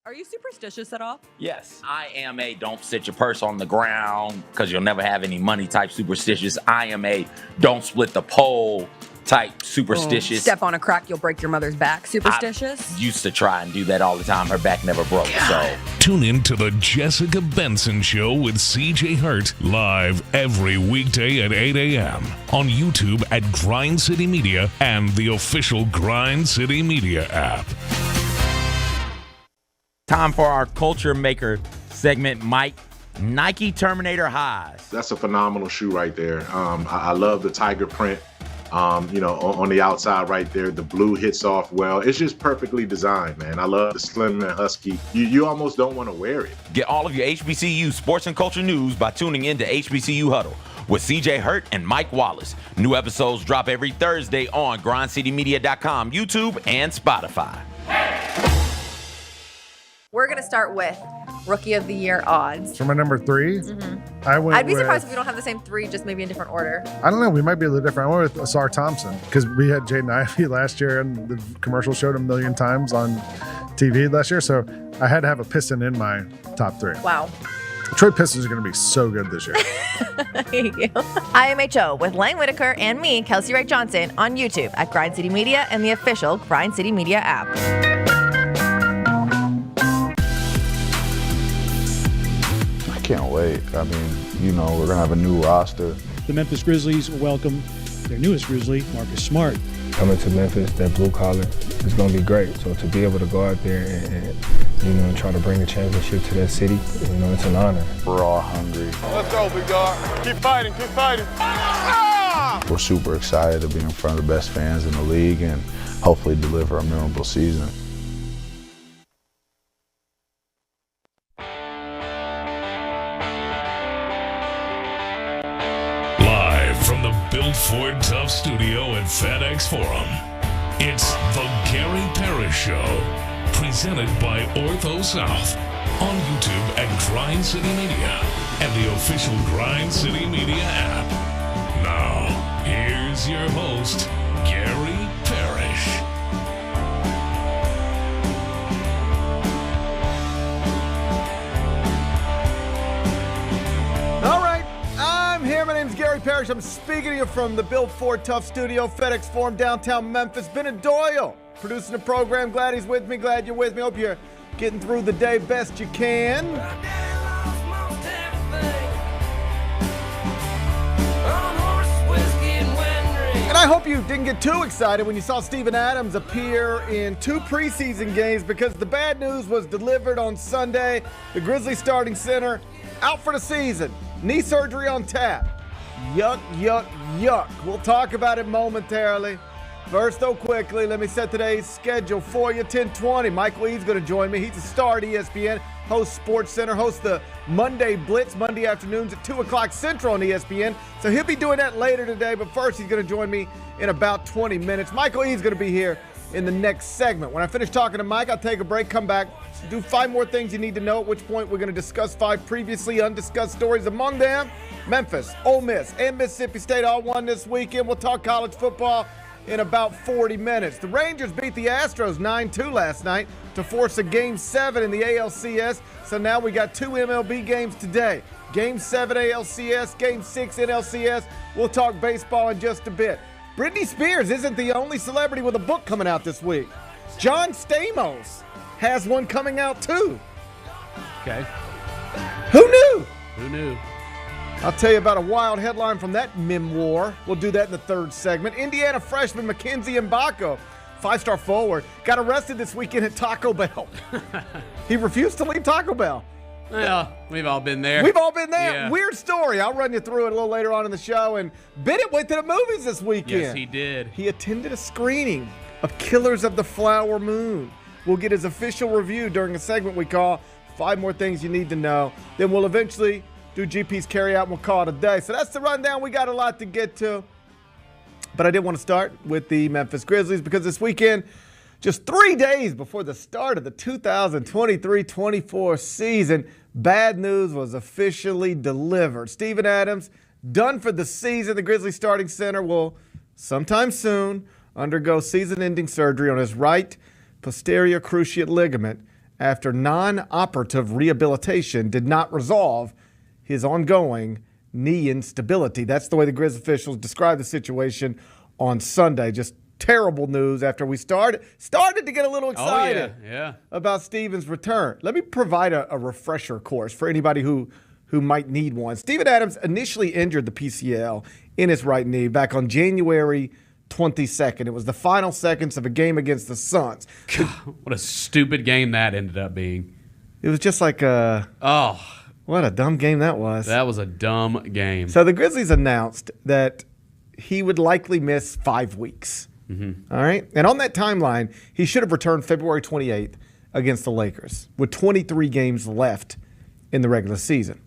Are you superstitious at all? Yes, I am a don't sit your purse on the ground because you'll never have any money type superstitious. I am a don't split the pole type superstitious. Step on a crack, you'll break your mother's back superstitious. I used to try and do that all the time. Her back never broke. So tune in to the Jessica Benson Show with CJ Hurt live every weekday at 8 a.m. on YouTube at Grind City Media and the official Grind City Media app. Time for our Culture Maker segment, Mike. Nike Terminator Highs. That's a phenomenal shoe right there. I love the tiger print. On the outside right there, the blue hits off well. It's just perfectly designed, man. I love the slim and husky. You almost don't want to wear it. Get all of your HBCU sports and culture news by tuning in to HBCU Huddle with CJ Hurt and Mike Wallace. New episodes drop every Thursday on grindcitymedia.com, YouTube, and Spotify. We're going to start with Rookie of the Year odds. For my number 3, I'd be surprised if we don't have the same 3, just maybe in different order. I don't know. We might be a little different. I went with Asar Thompson because we had Jaden Ivey last year and the commercial showed a million times on TV last year. So I had to have a Piston in my top 3. Wow. Detroit Pistons are going to be so good this year. Thank you. IMHO with Lang Whitaker and me, Kelsey Wright Johnson, on YouTube at Grind City Media and the official Grind City Media app. Can't wait. I mean, we're going to have a new roster. The Memphis Grizzlies welcome their newest Grizzly, Marcus Smart. Coming to Memphis, that blue collar, is going to be great. So to be able to go out there and try to bring a championship to that city, it's an honor. We're all hungry. Let's go, big dog. Keep fighting, keep fighting. We're super excited to be in front of the best fans in the league and hopefully deliver a memorable season. From the Built Ford Tough studio at FedEx Forum, it's the Gary Parrish Show, presented by Ortho South, on YouTube at Grind City Media and the official Grind City Media app. Now, here's your host, Gary Parrish. My name's Gary Parrish. I'm speaking to you from the Built Ford Tough Studio, FedEx Forum, downtown Memphis. Bennett Doyle producing the program. Glad he's with me. Glad you're with me. Hope you're getting through the day best you can. And I hope you didn't get too excited when you saw Steven Adams appear in 2 preseason games, because the bad news was delivered on Sunday. The Grizzlies starting center out for the season. Knee surgery on tap. Yuck, yuck, yuck. We'll talk about it momentarily. First, though, quickly, let me set today's schedule for you. 10:20, Michael Eaves going to join me. He's a star at ESPN, hosts Sports Center, hosts the Monday Blitz, Monday afternoons at 2 o'clock Central on ESPN. So he'll be doing that later today, but first he's going to join me in about 20 minutes. Michael Eaves going to be here in the next segment. When I finish talking to Mike, I'll take a break, come back, do 5 more things you need to know, at which point we're going to discuss 5 previously undiscussed stories. Among them, Memphis, Ole Miss, and Mississippi State all won this weekend. We'll talk college football in about 40 minutes. The Rangers beat the Astros 9-2 last night to force a Game 7 in the ALCS. So now we got 2 MLB games today. Game 7 ALCS, Game 6 NLCS. We'll talk baseball in just a bit. Britney Spears isn't the only celebrity with a book coming out this week. John Stamos has one coming out too. Okay. Who knew? Who knew? I'll tell you about a wild headline from that memoir. We'll do that in the third segment. Indiana freshman Mackenzie Mbako, 5-star forward, got arrested this weekend at Taco Bell. He refused to leave Taco Bell. Well, we've all been there. We've all been there. Yeah. Weird story. I'll run you through it a little later on in the show. And Bennett went to the movies this weekend. Yes, he did. He attended a screening of Killers of the Flower Moon. We'll get his official review during a segment we call 5 More Things You Need to Know. Then we'll eventually do GP's carryout and we'll call it a day. So that's the rundown. We got a lot to get to. But I did want to start with the Memphis Grizzlies because this weekend, just 3 days before the start of the 2023-24 season, bad news was officially delivered. Steven Adams, done for the season. The Grizzlies starting center will sometime soon undergo season-ending surgery on his right posterior cruciate ligament after non-operative rehabilitation did not resolve his ongoing knee instability. That's the way the Grizz officials described the situation on Sunday. Just terrible news after we started to get a little excited about Steven's return. Let me provide a refresher course for anybody who might need one. Steven Adams initially injured the PCL in his right knee back on January 22nd. It was the final seconds of a game against the Suns. God, what a stupid game that ended up being. It was just like what a dumb game that was. That was a dumb game. So the Grizzlies announced that he would likely miss 5 weeks. Mm-hmm. All right? And on that timeline, he should have returned February 28th against the Lakers with 23 games left in the regular season.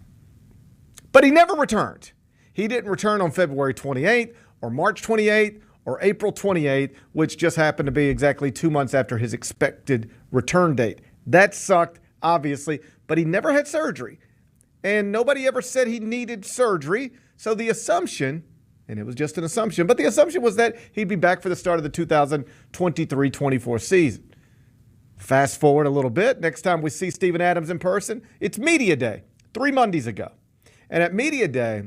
But he never returned. He didn't return on February 28th or March 28th or April 28th, which just happened to be exactly 2 months after his expected return date. That sucked, obviously, but he never had surgery. And nobody ever said he needed surgery. So the assumption, and it was just an assumption, but the assumption was that he'd be back for the start of the 2023-24 season. Fast forward a little bit. Next time we see Steven Adams in person, it's Media Day, 3 Mondays ago. And at Media Day,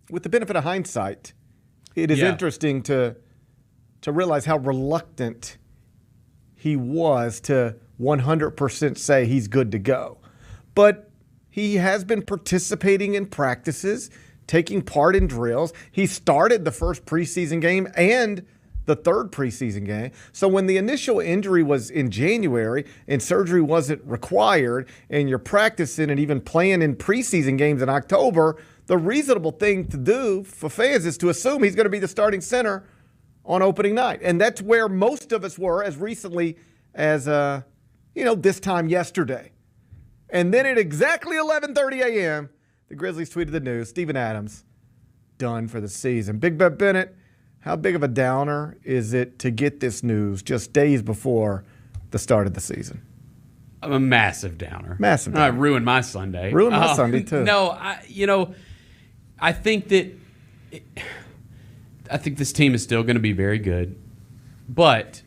with the benefit of hindsight, it is interesting to realize how reluctant he was to 100% say he's good to go. But he has been participating in practices, taking part in drills. He started the first preseason game and the third preseason game. So when the initial injury was in January and surgery wasn't required and you're practicing and even playing in preseason games in October, the reasonable thing to do for fans is to assume he's going to be the starting center on opening night. And that's where most of us were as recently as, this time yesterday. And then at exactly 11:30 a.m., the Grizzlies tweeted the news, Steven Adams, done for the season. Big Bet Bennett, how big of a downer is it to get this news just days before the start of the season? A massive downer. Massive downer. It ruined my Sunday. Ruined my Sunday, too. No, I think that I think this team is still going to be very good, but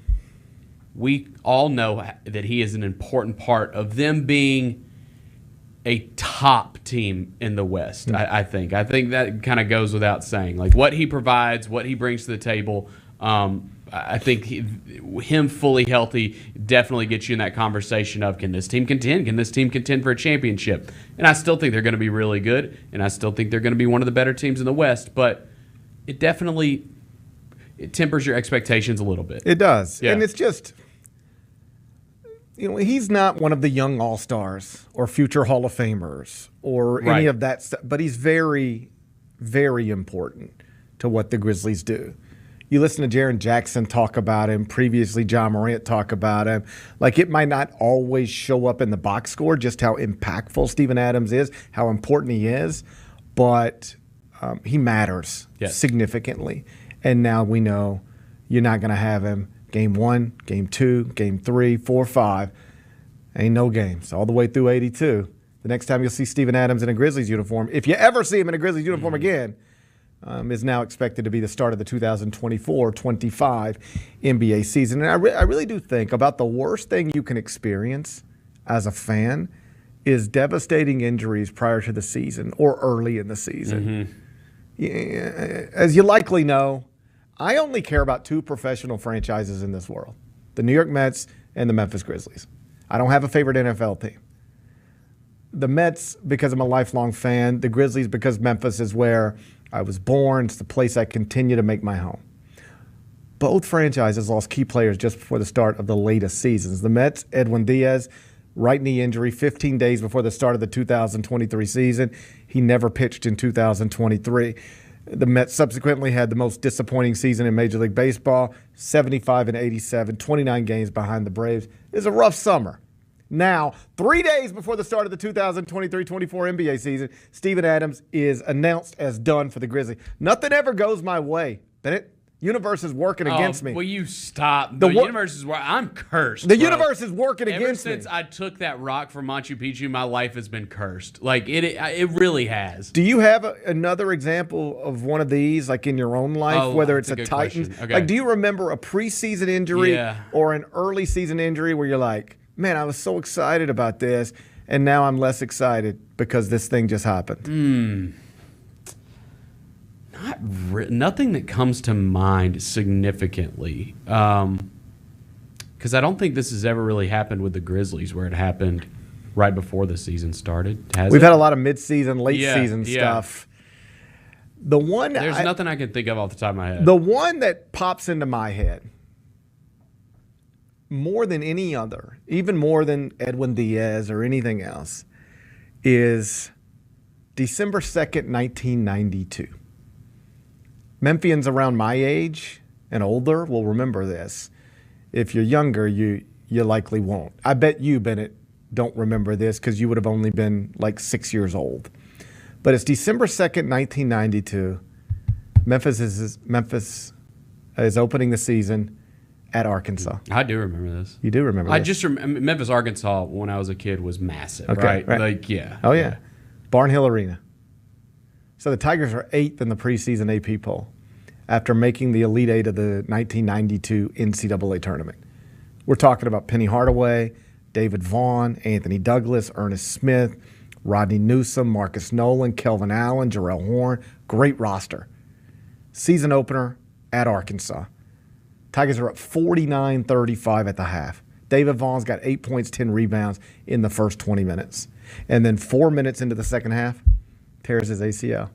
we all know that he is an important part of them being a top team in the West. Mm-hmm. I think that kind of goes without saying. Like what he provides, what he brings to the table. I think him fully healthy definitely gets you in that conversation of, can this team contend? Can this team contend for a championship? And I still think they're going to be really good, and I still think they're going to be one of the better teams in the West, but it definitely tempers your expectations a little bit. It does. Yeah. And it's just, he's not one of the young all-stars or future Hall of Famers or any of that stuff, but he's very, very important to what the Grizzlies do. You listen to Jaren Jackson talk about him, previously John Morant talk about him. Like, it might not always show up in the box score, just how impactful Steven Adams is, how important he is, but he matters significantly. And now we know you're not going to have him game 1, game 2, game 3, 4, 5. Ain't no games all the way through 82. The next time you'll see Steven Adams in a Grizzlies uniform, if you ever see him in a Grizzlies uniform again, is now expected to be the start of the 2024-25 NBA season. And I really do think about the worst thing you can experience as a fan is devastating injuries prior to the season or early in the season. Mm-hmm. As you likely know, I only care about 2 professional franchises in this world, the New York Mets and the Memphis Grizzlies. I don't have a favorite NFL team. The Mets, because I'm a lifelong fan. The Grizzlies, because Memphis is where I was born. It's the place I continue to make my home. Both franchises lost key players just before the start of the latest seasons. The Mets, Edwin Diaz, right knee injury 15 days before the start of the 2023 season. He never pitched in 2023. The Mets subsequently had the most disappointing season in Major League Baseball, 75-87, 29 games behind the Braves. It was a rough summer. Now, 3 days before the start of the 2023-24 NBA season, Steven Adams is announced as done for the Grizzlies. Nothing ever goes my way, Bennett. Universe is working against me. Will you stop? The universe is I'm cursed. The universe is working against me. Ever since I took that rock from Machu Picchu, my life has been cursed. Like, it really has. Do you have another example of one of these, like in your own life, whether it's a Titan? Okay. Like, do you remember a preseason injury or an early season injury where you're like, man, I was so excited about this, and now I'm less excited because this thing just happened? Nothing that comes to mind significantly. Because I don't think this has ever really happened with the Grizzlies, where it happened right before the season started. We've had a lot of mid-season, late-season stuff. There's nothing I can think of off the top of my head. The one that pops into my head more than any other, even more than Edwin Diaz or anything else, is December 2nd, 1992. Memphians around my age and older will remember this. If you're younger, you likely won't. I bet you, Bennett, don't remember this because you would have only been like 6 years old. But it's December 2nd, 1992. Memphis is opening the season at Arkansas. I do remember this. You do remember this? Memphis, Arkansas, when I was a kid, was massive, right? Like, yeah. Oh, yeah. Barnhill Arena. So the Tigers are 8th in the preseason AP poll after making the Elite Eight of the 1992 NCAA tournament. We're talking about Penny Hardaway, David Vaughn, Anthony Douglas, Ernest Smith, Rodney Newsom, Marcus Nolan, Kelvin Allen, Jarrell Horn. Great roster. Season opener at Arkansas. Tigers are up 49-35 at the half. David Vaughn's got 8 points, 10 rebounds in the first 20 minutes. And then 4 minutes into the second half, tears his ACL.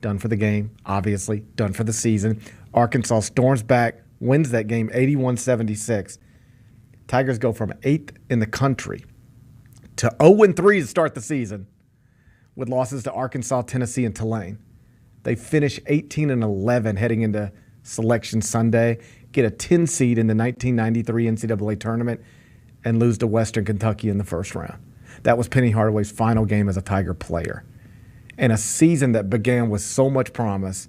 Done for the game, obviously. Done for the season. Arkansas storms back, wins that game 81-76. Tigers go from 8th in the country to 0-3 to start the season with losses to Arkansas, Tennessee, and Tulane. They finish 18-11 heading into Selection Sunday, get a 10 seed in the 1993 NCAA tournament, and lose to Western Kentucky in the first round. That was Penny Hardaway's final game as a Tiger player. And a season that began with so much promise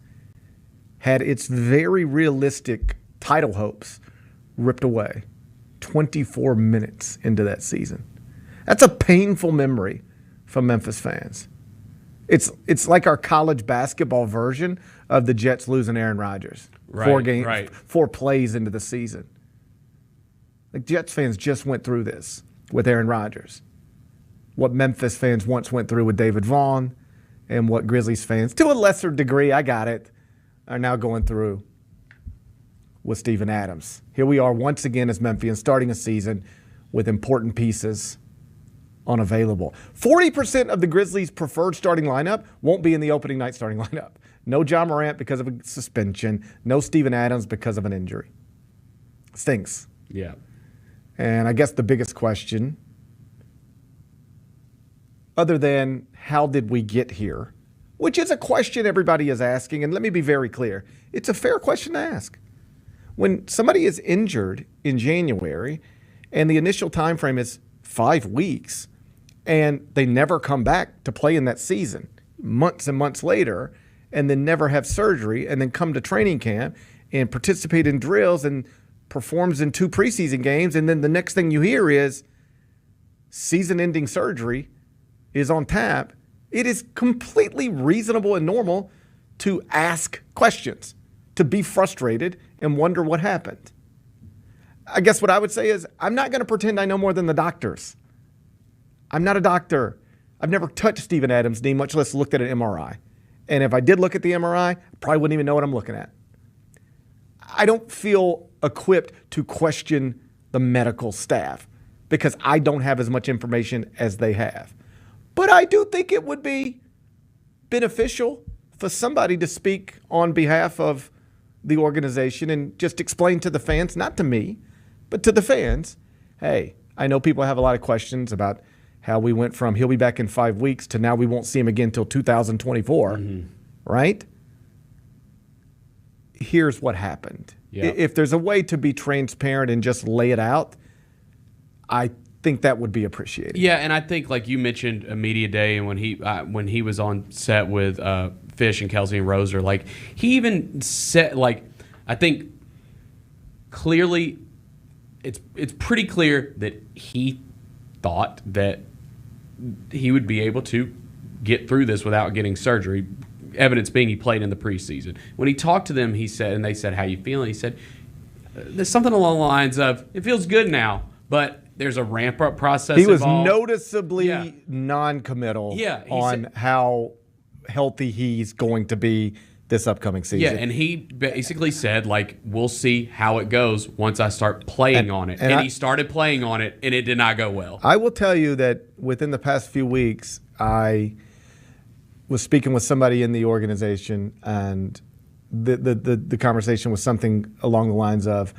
had its very realistic title hopes ripped away 24 minutes into that season. That's a painful memory for Memphis fans. It's like our college basketball version of the Jets losing Aaron Rodgers. Right, 4 plays into the season. Like, Jets fans just went through this with Aaron Rodgers. What Memphis fans once went through with David Vaughn, and what Grizzlies fans, to a lesser degree, I got it, are now going through with Steven Adams. Here we are once again as Memphians starting a season with important pieces unavailable. 40% of the Grizzlies' preferred starting lineup won't be in the opening night starting lineup. No John Morant because of a suspension. No Steven Adams because of an injury. Stinks. Yeah. And I guess the biggest question, other than how did we get here, which is a question everybody is asking, and let me be very clear, it's a fair question to ask. When somebody is injured in January and the initial time frame is 5 weeks and they never come back to play in that season, months and months later, and then never have surgery and then come to training camp and participate in drills and performs in 2 preseason games, and then the next thing you hear is season-ending surgery is on tap, it is completely reasonable and normal to ask questions, to be frustrated and wonder what happened. I guess what I would say is I'm not going to pretend I know more than the doctors. I'm not a doctor. I've never touched Steven Adams' knee, much less looked at an MRI. And if I did look at the MRI, I probably wouldn't even know what I'm looking at. I don't feel equipped to question the medical staff because I don't have as much information as they have. But I do think it would be beneficial for somebody to speak on behalf of the organization and just explain to the fans, not to me, but to the fans, hey, I know people have a lot of questions about how we went from he'll be back in 5 weeks to now we won't see him again until 2024, right? Here's what happened. Yeah. If there's a way to be transparent and just lay it out, I think that would be appreciated. Yeah, and I think like you mentioned a media day, and when he was on set with Fish and Kelsey and Roser, like he even said, like, I think clearly it's pretty clear that he thought that he would be able to get through this without getting surgery. Evidence being he played in the preseason. When he talked to them, he said, and they said, "How you feeling?" He said, "There's something along the lines of, it feels good now, but there's a ramp-up process He was involved. noticeably non-committal on how healthy he's going to be this upcoming season. Yeah, and he basically said, like, we'll see how it goes once I start playing on it. And he started playing on it, and it did not go well. I will tell you that within the past few weeks, I was speaking with somebody in the organization, and the conversation was something along the lines of,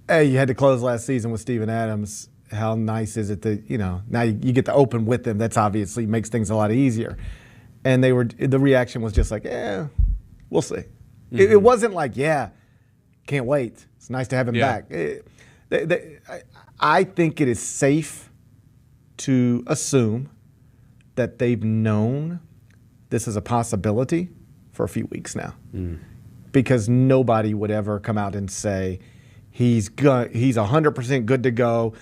hey, you had to close last season with Steven Adams. How nice is it that, now you get to open with him? That's obviously makes things a lot easier. And the reaction was just like, yeah, we'll see. Mm-hmm. It wasn't like, yeah, can't wait. It's nice to have him back. I think it is safe to assume that they've known this is a possibility for a few weeks now. Because nobody would ever come out and say he's 100% good to go.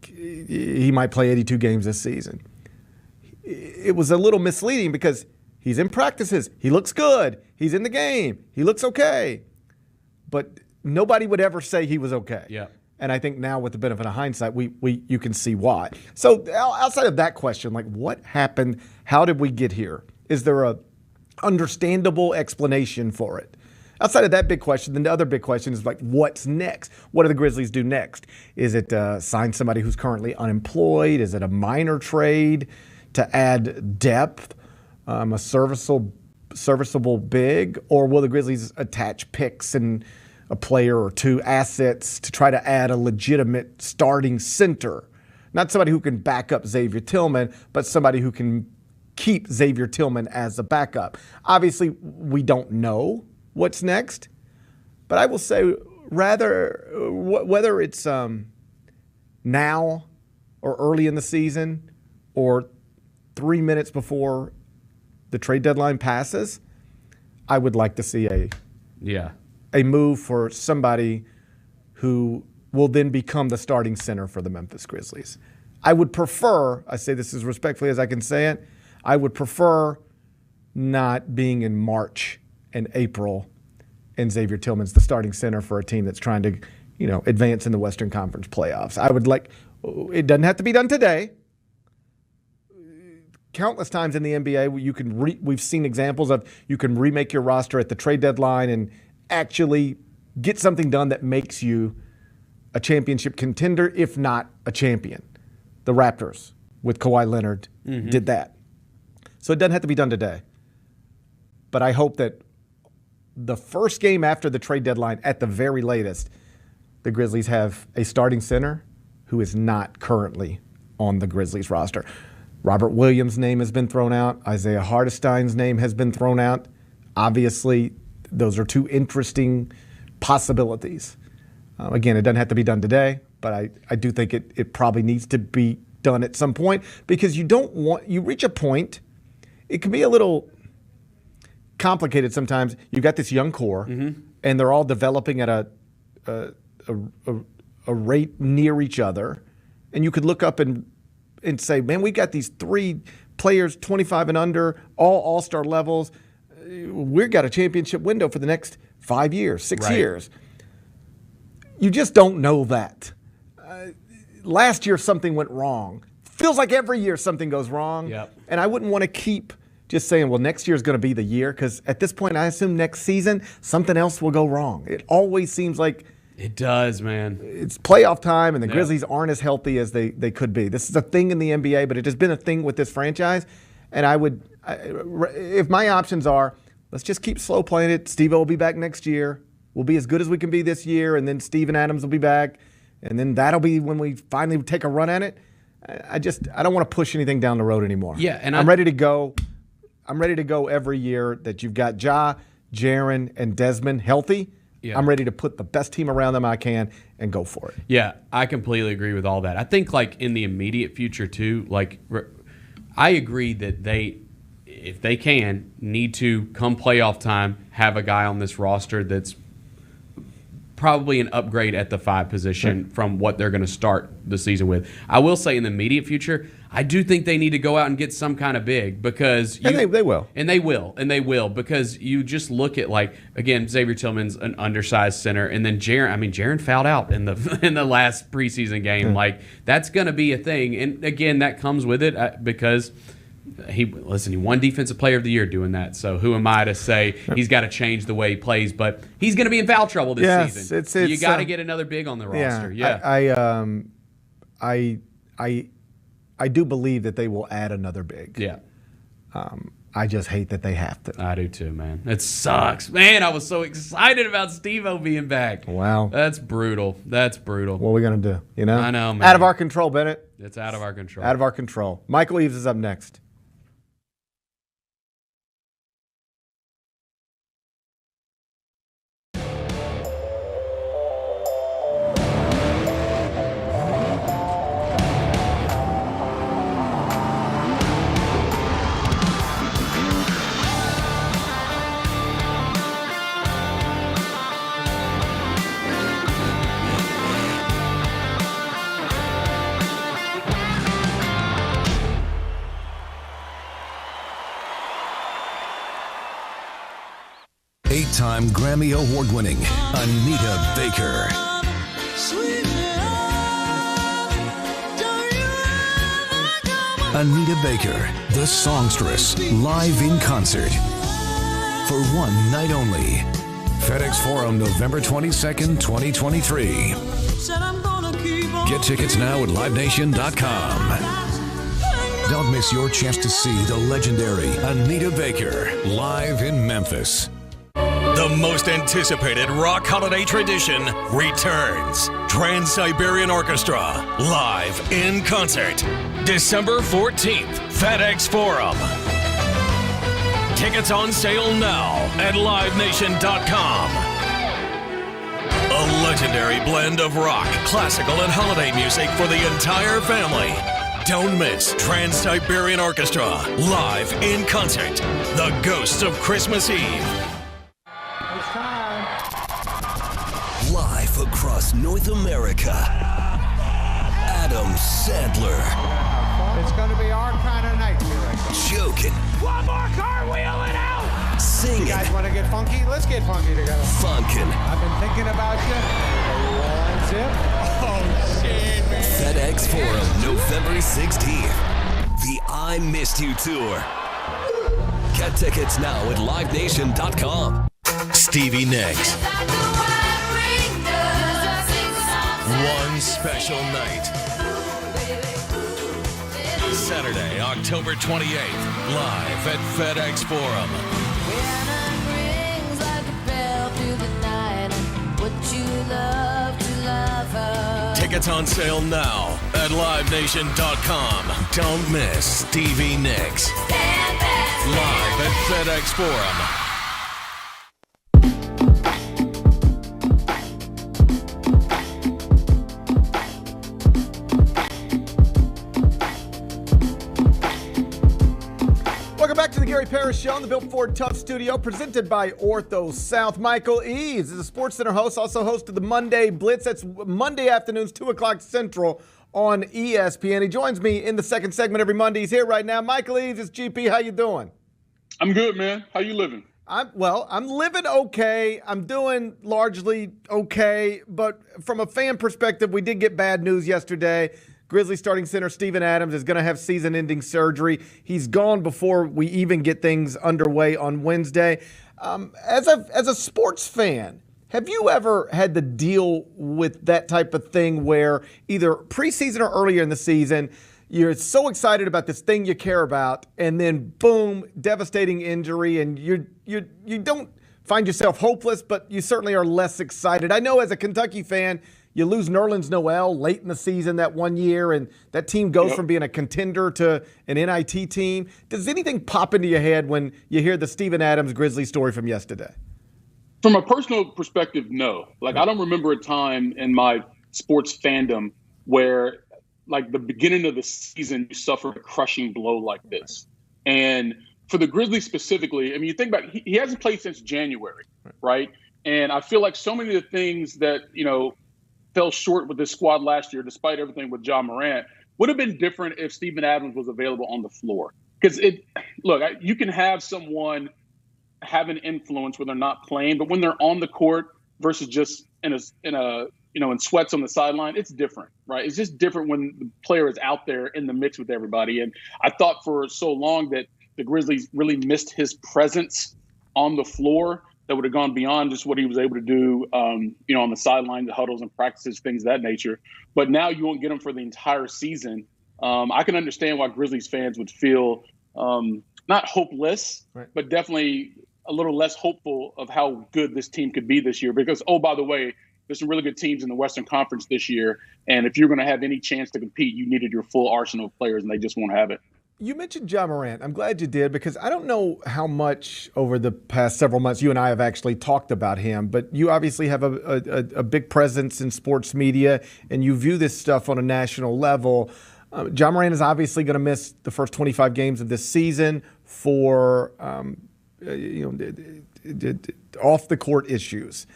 He might play 82 games this season. It was a little misleading because he's in practices. He looks good. He's in the game. He looks okay. But nobody would ever say he was okay. Yeah. And I think now with the benefit of hindsight, you can see why. So outside of that question, like what happened? How did we get here? Is there a understandable explanation for it? Outside of that big question, then the other big question is like, what's next? What do the Grizzlies do next? Is it sign somebody who's currently unemployed? Is it a minor trade to add depth, a serviceable big? Or will the Grizzlies attach picks and a player or two assets to try to add a legitimate starting center? Not somebody who can back up Xavier Tillman, but somebody who can keep Xavier Tillman as a backup. Obviously, we don't know what's next, but I will say rather whether it's now or early in the season or 3 minutes before the trade deadline passes, I would like to see a move for somebody who will then become the starting center for the Memphis Grizzlies. I would prefer, I say this as respectfully as I can say it, I would prefer not being in March and April and Xavier Tillman's the starting center for a team that's trying to, advance in the Western Conference playoffs. I would like, it doesn't have to be done today. Countless times in the NBA, we've seen examples of you can remake your roster at the trade deadline and actually get something done that makes you a championship contender, if not a champion. The Raptors with Kawhi Leonard did that. So it doesn't have to be done today. But I hope that the first game after the trade deadline, at the very latest, the Grizzlies have a starting center who is not currently on the Grizzlies roster. Robert Williams' name has been thrown out. Isaiah Hartenstein's name has been thrown out. Obviously, those are two interesting possibilities. Again, it doesn't have to be done today, but I do think it probably needs to be done at some point because you reach a point, it can be a little complicated sometimes. You've got this young core, and they're all developing at a rate near each other, and you could look up and say, man, we got these 3 players, 25 and under, all all-star levels. We've got a championship window for the next 5 years, 6 years. You just don't know that. Last year, something went wrong. Feels like every year something goes wrong. Yep. And I wouldn't want to keep just saying, well, next year is going to be the year, because at this point, I assume next season, something else will go wrong. It always seems like it does, man. It's playoff time, and the Grizzlies aren't as healthy as they could be. This is a thing in the NBA, but it has been a thing with this franchise. And if my options are, let's just keep slow playing it. Steve-O will be back next year. We'll be as good as we can be this year, and then Steven Adams will be back, and then that'll be when we finally take a run at it. I don't want to push anything down the road anymore. Yeah, and I'm ready to go. I'm ready to go every year that you've got Ja, Jaren, and Desmond healthy. Yeah. I'm ready to put the best team around them I can and go for it. Yeah, I completely agree with all that. I think like in the immediate future too, like I agree that they, if they can, need to come playoff time have a guy on this roster that's probably an upgrade at the 5 position from what they're going to start the season with. I will say in the immediate future, I do think they need to go out and get some kind of big because they will. And they will because you just look at, like, again, Xavier Tillman's an undersized center, and then Jaron fouled out in the last preseason game. Like, that's going to be a thing. And again, that comes with it because he won Defensive Player of the Year doing that. So who am I to say he's got to change the way he plays? But he's going to be in foul trouble this season. You got to get another big on the roster. Yeah. I do believe that they will add another big. Yeah. I just hate that they have to. I do too, man. It sucks. Man, I was so excited about Steve-O being back. Wow. That's brutal. What are we going to do? You know? I know, man. Out of our control, Bennett. It's out of our control. Out of our control. Michael Eaves is up next. Eight-time Grammy Award-winning Anita Baker. Anita Baker, the songstress, live in concert. For one night only. FedEx Forum, November 22nd, 2023. Get tickets now at LiveNation.com. Don't miss your chance to see the legendary Anita Baker live in Memphis. The most anticipated rock holiday tradition returns. Trans-Siberian Orchestra, live in concert. December 14th, FedEx Forum. Tickets on sale now at LiveNation.com. A legendary blend of rock, classical, and holiday music for the entire family. Don't miss Trans-Siberian Orchestra, live in concert. The Ghosts of Christmas Eve. Live across North America, Adam Sandler. It's going to be our kind of night here. Joking. One more cartwheel and out. Singing. You guys want to get funky? Let's get funky together. Funkin'. I've been thinking about you. One zip. Oh, shit, man. FedEx Forum, November 16th. The I Missed You Tour. Get tickets now at LiveNation.com. Stevie Nicks. One special night. Saturday, October 28th, live at FedEx Forum. Tickets on sale now at LiveNation.com. Don't miss Stevie Nicks. Live at FedEx Forum. Back to the Gary Parrish Show in the Built Ford Tough Studio, presented by Ortho South. Michael Eaves is a SportsCenter host, also host of the Monday Blitz. That's Monday afternoons, 2 o'clock Central on ESPN. He joins me in the second segment every Monday. He's here right now. Michael Eaves, it's GP. How you doing? I'm good, man. How you living? I'm living okay. I'm doing largely okay, but from a fan perspective, we did get bad news yesterday. Grizzlies starting center Steven Adams is going to have season-ending surgery. He's gone before we even get things underway on Wednesday. As a sports fan, have you ever had to deal with that type of thing where either preseason or earlier in the season, you're so excited about this thing you care about, and then boom, devastating injury, and you don't find yourself hopeless, but you certainly are less excited? I know as a Kentucky fan, you lose Nerlens Noel late in the season that one year, and that team goes from being a contender to an NIT team. Does anything pop into your head when you hear the Steven Adams Grizzlies story from yesterday? From a personal perspective, no. Like, I don't remember a time in my sports fandom where, like, the beginning of the season, you suffered a crushing blow like this. And for the Grizzlies specifically, I mean, you think about it, he hasn't played since January, right? And I feel like so many of the things that, fell short with this squad last year, despite everything with Ja Morant, would have been different if Steven Adams was available on the floor. Because you can have someone have an influence when they're not playing, but when they're on the court versus just in sweats on the sideline, it's different, right? It's just different when the player is out there in the mix with everybody. And I thought for so long that the Grizzlies really missed his presence on the floor that would have gone beyond just what he was able to do, on the sideline, the huddles and practices, things of that nature. But now you won't get him for the entire season. I can understand why Grizzlies fans would feel not hopeless, right, but definitely a little less hopeful of how good this team could be this year. Because, oh, by the way, there's some really good teams in the Western Conference this year. And if you're going to have any chance to compete, you needed your full arsenal of players, and they just won't have it. You mentioned Ja Morant. I'm glad you did, because I don't know how much over the past several months you and I have actually talked about him, but you obviously have a big presence in sports media, and you view this stuff on a national level. Ja Morant is obviously going to miss the first 25 games of this season for off-the-court issues.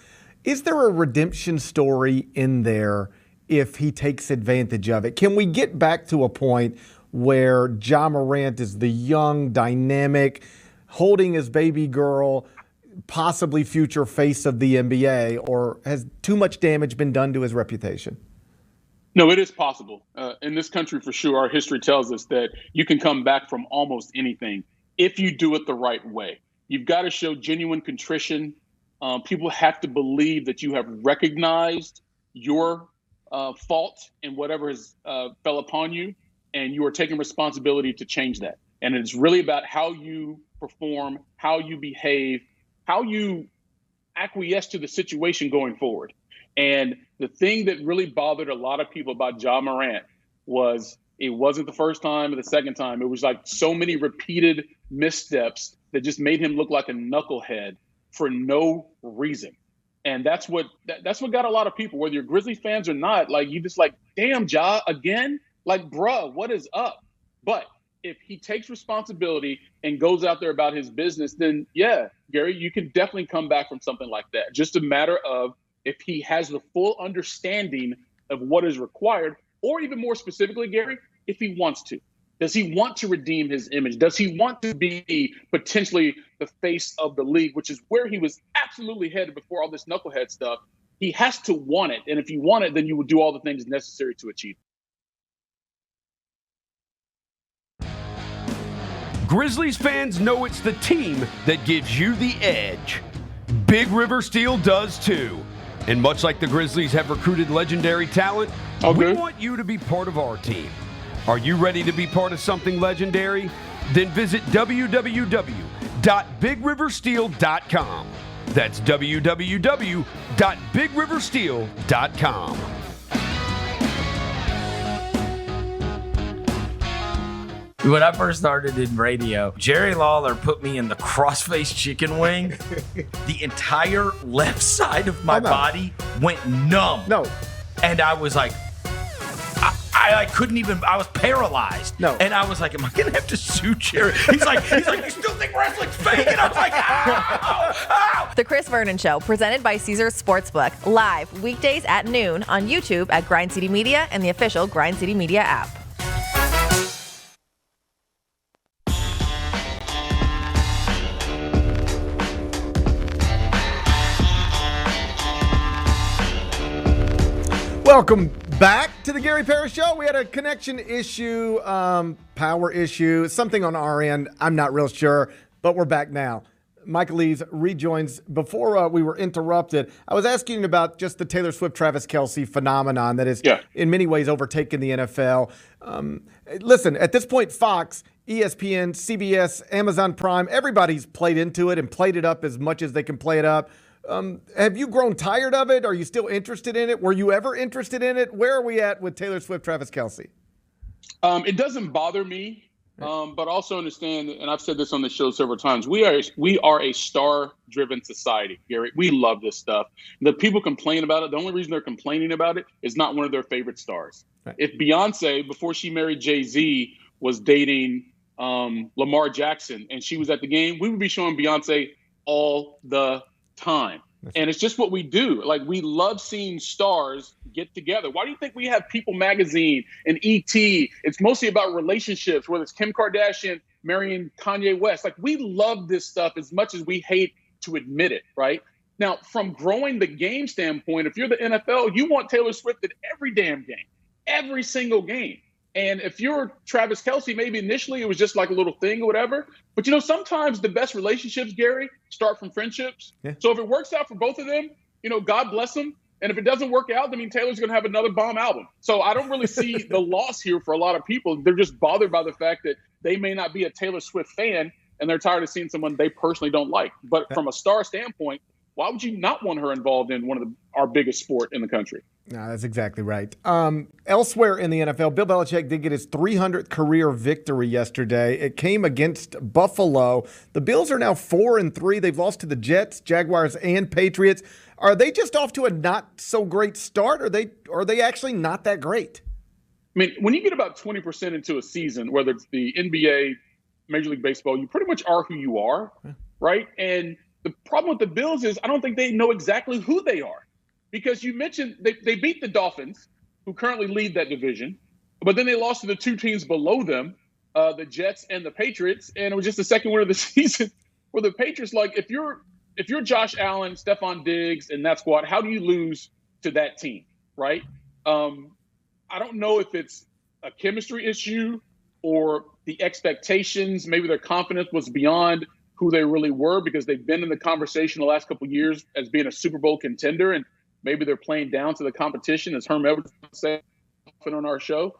Is there a redemption story in there if he takes advantage of it? Can we get back to a point where Ja Morant is the young, dynamic, holding his baby girl, possibly future face of the NBA, or has too much damage been done to his reputation? No, it is possible. In this country, for sure, our history tells us that you can come back from almost anything if you do it the right way. You've got to show genuine contrition. People have to believe that you have recognized your fault and whatever has fell upon you, and you are taking responsibility to change that. And it's really about how you perform, how you behave, how you acquiesce to the situation going forward. And the thing that really bothered a lot of people about Ja Morant was it wasn't the first time or the second time. It was like so many repeated missteps that just made him look like a knucklehead for no reason. And that's what got a lot of people, whether you're Grizzlies fans or not, like you just like, damn, Ja, again? Like, bruh, what is up? But if he takes responsibility and goes out there about his business, then yeah, Gary, you can definitely come back from something like that. Just a matter of if he has the full understanding of what is required, or even more specifically, Gary, if he wants to. Does he want to redeem his image? Does he want to be potentially the face of the league, which is where he was absolutely headed before all this knucklehead stuff? He has to want it. And if you want it, then you will do all the things necessary to achieve it. Grizzlies fans know it's the team that gives you the edge. Big River Steel does too. And much like the Grizzlies have recruited legendary talent, we want you to be part of our team. Are you ready to be part of something legendary? Then visit www.bigriversteel.com. That's www.bigriversteel.com. When I first started in radio, Jerry Lawler put me in the crossface chicken wing. The entire left side of my body went numb. No. And I was like, I couldn't even, I was paralyzed. No. And I was like, am I going to have to sue Jerry? He's like, you still think wrestling's fake? And I was like, ow, ow. The Chris Vernon Show, presented by Caesars Sportsbook, live weekdays at noon on YouTube at Grind City Media and the official Grind City Media app. Welcome back to the Gary Parrish Show. We had a connection issue, power issue, something on our end. I'm not real sure, but we're back now. Michael Eaves rejoins. Before we were interrupted, I was asking about just the Taylor Swift-Travis Kelce phenomenon that is in many ways overtaken the NFL. Listen, at this point, Fox, ESPN, CBS, Amazon Prime, everybody's played into it and played it up as much as they can play it up. Have you grown tired of it? Are you still interested in it? Were you ever interested in it? Where are we at with Taylor Swift, Travis Kelce? It doesn't bother me, but also understand, and I've said this on the show several times, we are a star-driven society, Gary. We love this stuff. The people complain about it. The only reason they're complaining about it is not one of their favorite stars. Right. If Beyonce, before she married Jay-Z, was dating Lamar Jackson and she was at the game, we would be showing Beyonce all the time. And it's just what we do. Like, we love seeing stars get together. Why do you think we have People Magazine and E.T.? It's mostly about relationships, whether it's Kim Kardashian marrying Kanye West. Like, we love this stuff as much as we hate to admit it, right? Now, from growing the game standpoint, if you're the NFL, you want Taylor Swift at every damn game, every single game. And if you're Travis Kelce, maybe initially it was just like a little thing or whatever. But, sometimes the best relationships, Gary, start from friendships. Yeah. So if it works out for both of them, God bless them. And if it doesn't work out, I mean, Taylor's going to have another bomb album. So I don't really see the loss here for a lot of people. They're just bothered by the fact that they may not be a Taylor Swift fan, and they're tired of seeing someone they personally don't like. But from a star standpoint, why would you not want her involved in one of our biggest sport in the country? No, that's exactly right. Elsewhere in the NFL, Bill Belichick did get his 300th career victory yesterday. It came against Buffalo. The Bills are now 4-3. They've lost to the Jets, Jaguars, and Patriots. Are they just off to a not so great start? Or are they actually not that great? I mean, when you get about 20% into a season, whether it's the NBA, Major League Baseball, you pretty much are who you are, right? And the problem with the Bills is I don't think they know exactly who they are. Because you mentioned they beat the Dolphins, who currently lead that division, but then they lost to the two teams below them, the Jets and the Patriots, and it was just the second win of the season for the Patriots. Like, if you're Josh Allen, Stephon Diggs, and that squad, how do you lose to that team, right? I don't know if it's a chemistry issue or the expectations. Maybe their confidence was beyond who they really were because they've been in the conversation the last couple of years as being a Super Bowl contender, and maybe they're playing down to the competition, as Herm Edwards said on our show.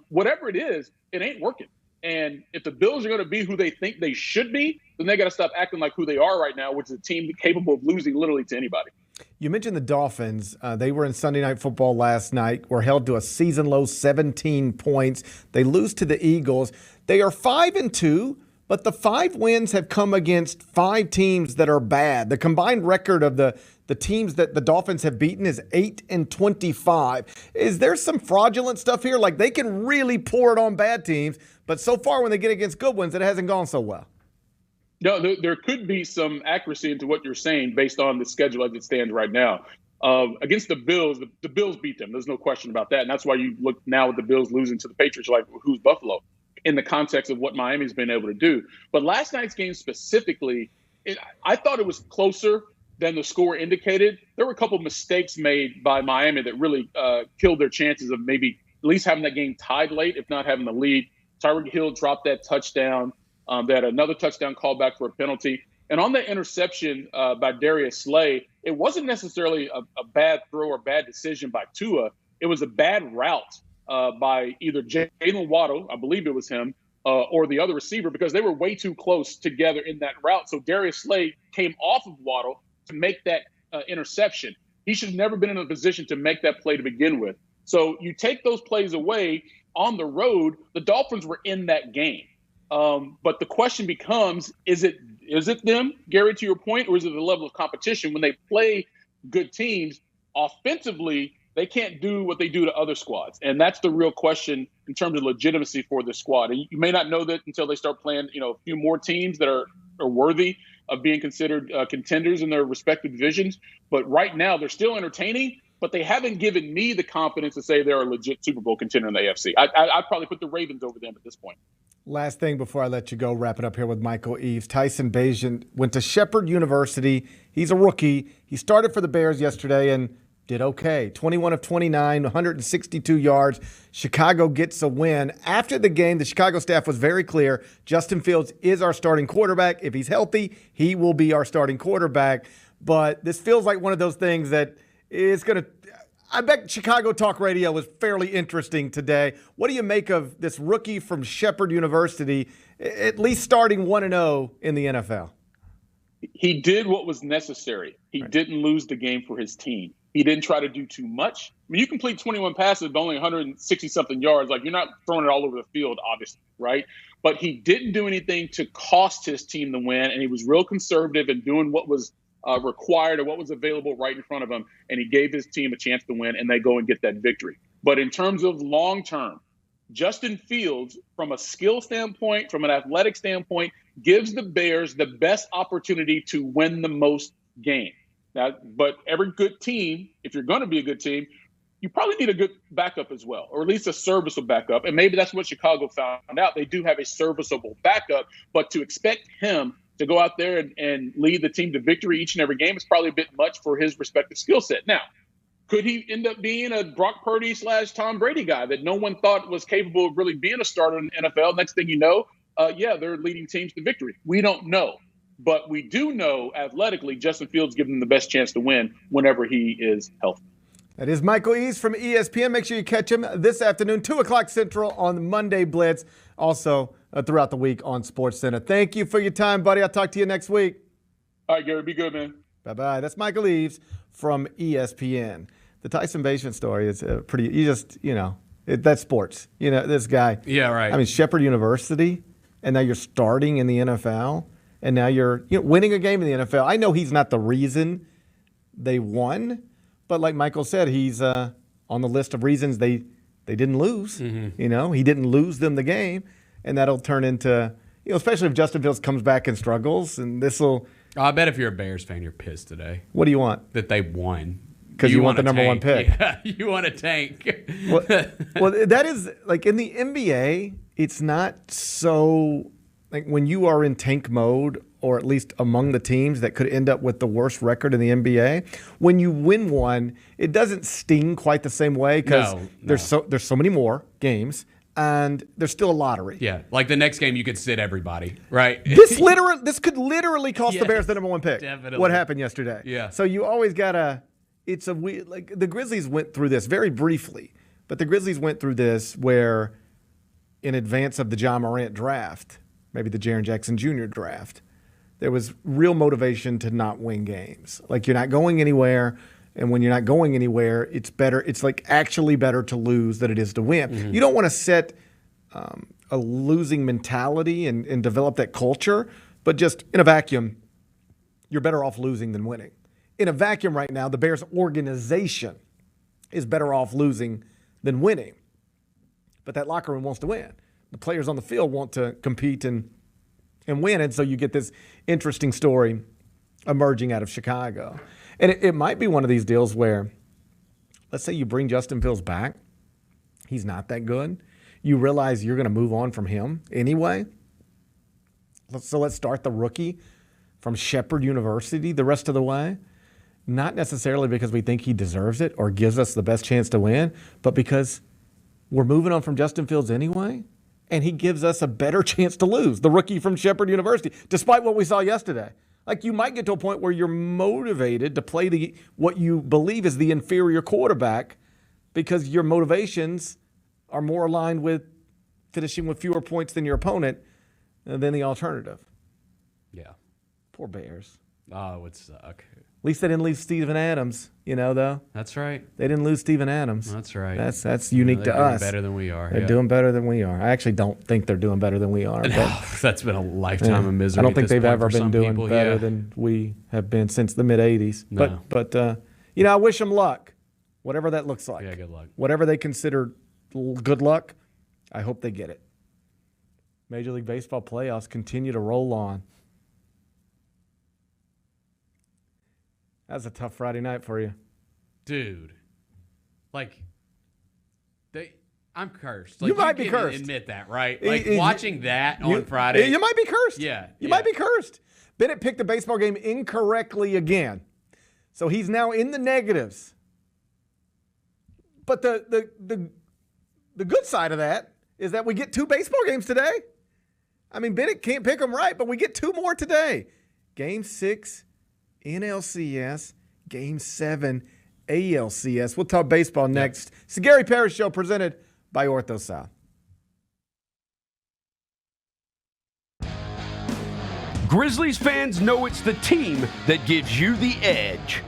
Whatever it is, it ain't working. And if the Bills are going to be who they think they should be, then they got to stop acting like who they are right now, which is a team capable of losing literally to anybody. You mentioned the Dolphins. They were in Sunday Night Football last night, were held to a season-low 17 points. They lose to the Eagles. They are 5-2, but the 5 wins have come against 5 teams that are bad. The combined record of the teams that the Dolphins have beaten is 8-25. Is there some fraudulent stuff here? Like, they can really pour it on bad teams, but so far when they get against good ones, it hasn't gone so well. No, there could be some accuracy into what you're saying based on the schedule as it stands right now. Against the Bills, the Bills beat them. There's no question about that. And that's why you look now with the Bills losing to the Patriots, like, who's Buffalo? In the context of what Miami's been able to do. But last night's game specifically, I thought it was closer than the score indicated. There were a couple of mistakes made by Miami that really killed their chances of maybe at least having that game tied late, if not having the lead. Tyreek Hill dropped that touchdown. They had another touchdown called back for a penalty. And on that interception by Darius Slay, it wasn't necessarily a bad throw or bad decision by Tua. It was a bad route by either Jalen Waddle, I believe it was him, or the other receiver, because they were way too close together in that route. So Darius Slay came off of Waddle to make that interception. He should have never been in a position to make that play to begin with. So you take those plays away on the road, the Dolphins were in that game. But the question becomes, is it them, Gary, to your point, or is it the level of competition? When they play good teams, offensively, they can't do what they do to other squads. And that's the real question in terms of legitimacy for this squad. And you may not know that until they start playing, a few more teams that are worthy of being considered contenders in their respective divisions. But right now, they're still entertaining, but they haven't given me the confidence to say they're a legit Super Bowl contender in the AFC. I'd probably put the Ravens over them at this point. Last thing before I let you go, wrap it up here with Michael Eaves. Tyson Bagent went to Shepherd University. He's a rookie. He started for the Bears yesterday and did okay. 21 of 29, 162 yards. Chicago gets a win. After the game, the Chicago staff was very clear. Justin Fields is our starting quarterback. If he's healthy, he will be our starting quarterback. But this feels like one of those things that is going to – I bet Chicago Talk Radio was fairly interesting today. What do you make of this rookie from Shepherd University, at least starting 1-0 in the NFL? He did what was necessary. He didn't lose the game for his team. He didn't try to do too much. I mean, you complete 21 passes with only 160-something yards. Like, you're not throwing it all over the field, obviously, right? But he didn't do anything to cost his team the win, and he was real conservative in doing what was required or what was available right in front of him, and he gave his team a chance to win, and they go and get that victory. But in terms of long-term, Justin Fields, from a skill standpoint, from an athletic standpoint, gives the Bears the best opportunity to win the most games. Now, but every good team, if you're going to be a good team, you probably need a good backup as well, or at least a serviceable backup. And maybe that's what Chicago found out. They do have a serviceable backup, but to expect him to go out there and lead the team to victory each and every game is probably a bit much for his respective skill set. Now, could he end up being a Brock Purdy / Tom Brady guy that no one thought was capable of really being a starter in the NFL? Next thing you know, they're leading teams to victory. We don't know. But we do know athletically Justin Fields gives them the best chance to win whenever he is healthy. That is Michael Eaves from ESPN. Make sure you catch him this afternoon, 2 o'clock Central on the Monday Blitz. Also throughout the week on SportsCenter. Thank you for your time, buddy. I'll talk to you next week. All right, Gary. Be good, man. Bye-bye. That's Michael Eaves from ESPN. The Tyson Bagent story is pretty – that's sports. This guy. Yeah, right. I mean, Shepherd University, and now you're starting in the NFL, and now you're winning a game in the NFL. I know he's not the reason they won, but like Michael said, he's on the list of reasons they didn't lose. Mm-hmm. He didn't lose them the game, and that'll turn into especially if Justin Fields comes back and struggles, and this will. I bet if you're a Bears fan, you're pissed today. What do you want? That they won. Because you want the number one pick. Yeah, you want a tank. well, that is like in the NBA. It's not so like when you are in tank mode, or at least among the teams that could end up with the worst record in the NBA. When you win one, it doesn't sting quite the same way because there's so many more games, and there's still a lottery. Yeah, like the next game you could sit everybody, right? This could literally cost the Bears the number one pick. Definitely. What happened yesterday? Yeah. So you always gotta. It's a weird, like the Grizzlies went through this very briefly, but the Grizzlies went through this where, in advance of the John Morant draft, maybe the Jaren Jackson Jr. draft, there was real motivation to not win games. Like you're not going anywhere, and when you're not going anywhere, it's better. It's like actually better to lose than it is to win. Mm-hmm. You don't want to set a losing mentality and develop that culture, but just in a vacuum, you're better off losing than winning. In a vacuum right now, the Bears organization is better off losing than winning. But that locker room wants to win. The players on the field want to compete and win. And so you get this interesting story emerging out of Chicago. And it might be one of these deals where, let's say you bring Justin Fields back. He's not that good. You realize you're going to move on from him anyway. So let's start the rookie from Shepherd University the rest of the way. Not necessarily because we think he deserves it or gives us the best chance to win, but because we're moving on from Justin Fields anyway, and he gives us a better chance to lose, the rookie from Shepherd University, despite what we saw yesterday. Like you might get to a point where you're motivated to play what you believe is the inferior quarterback because your motivations are more aligned with finishing with fewer points than your opponent than the alternative. Yeah. Poor Bears. Oh, it would suck. At least they didn't lose Steven Adams, though. That's right. They didn't lose Steven Adams. That's right. That's unique to us. They're doing better than we are. They're doing better than we are. I actually don't think they're doing better than we are. No, that's been a lifetime of misery. I don't think they've ever been doing people. better than we have been since the mid-'80s. No. But I wish them luck, whatever that looks like. Yeah, good luck. Whatever they consider good luck, I hope they get it. Major League Baseball playoffs continue to roll on. That's a tough Friday night for you. Dude. I'm cursed. You might be cursed. Admit that, right? Watching that on Friday. You might be cursed. Yeah. You might be cursed. Bennett picked the baseball game incorrectly again. So he's now in the negatives. But the good side of that is that we get 2 baseball games today. I mean, Bennett can't pick them right, but we get 2 more today. Game 6, NLCS, Game 7, ALCS. We'll talk baseball next. It's the Gary Parrish Show presented by Ortho South. Grizzlies fans know it's the team that gives you the edge.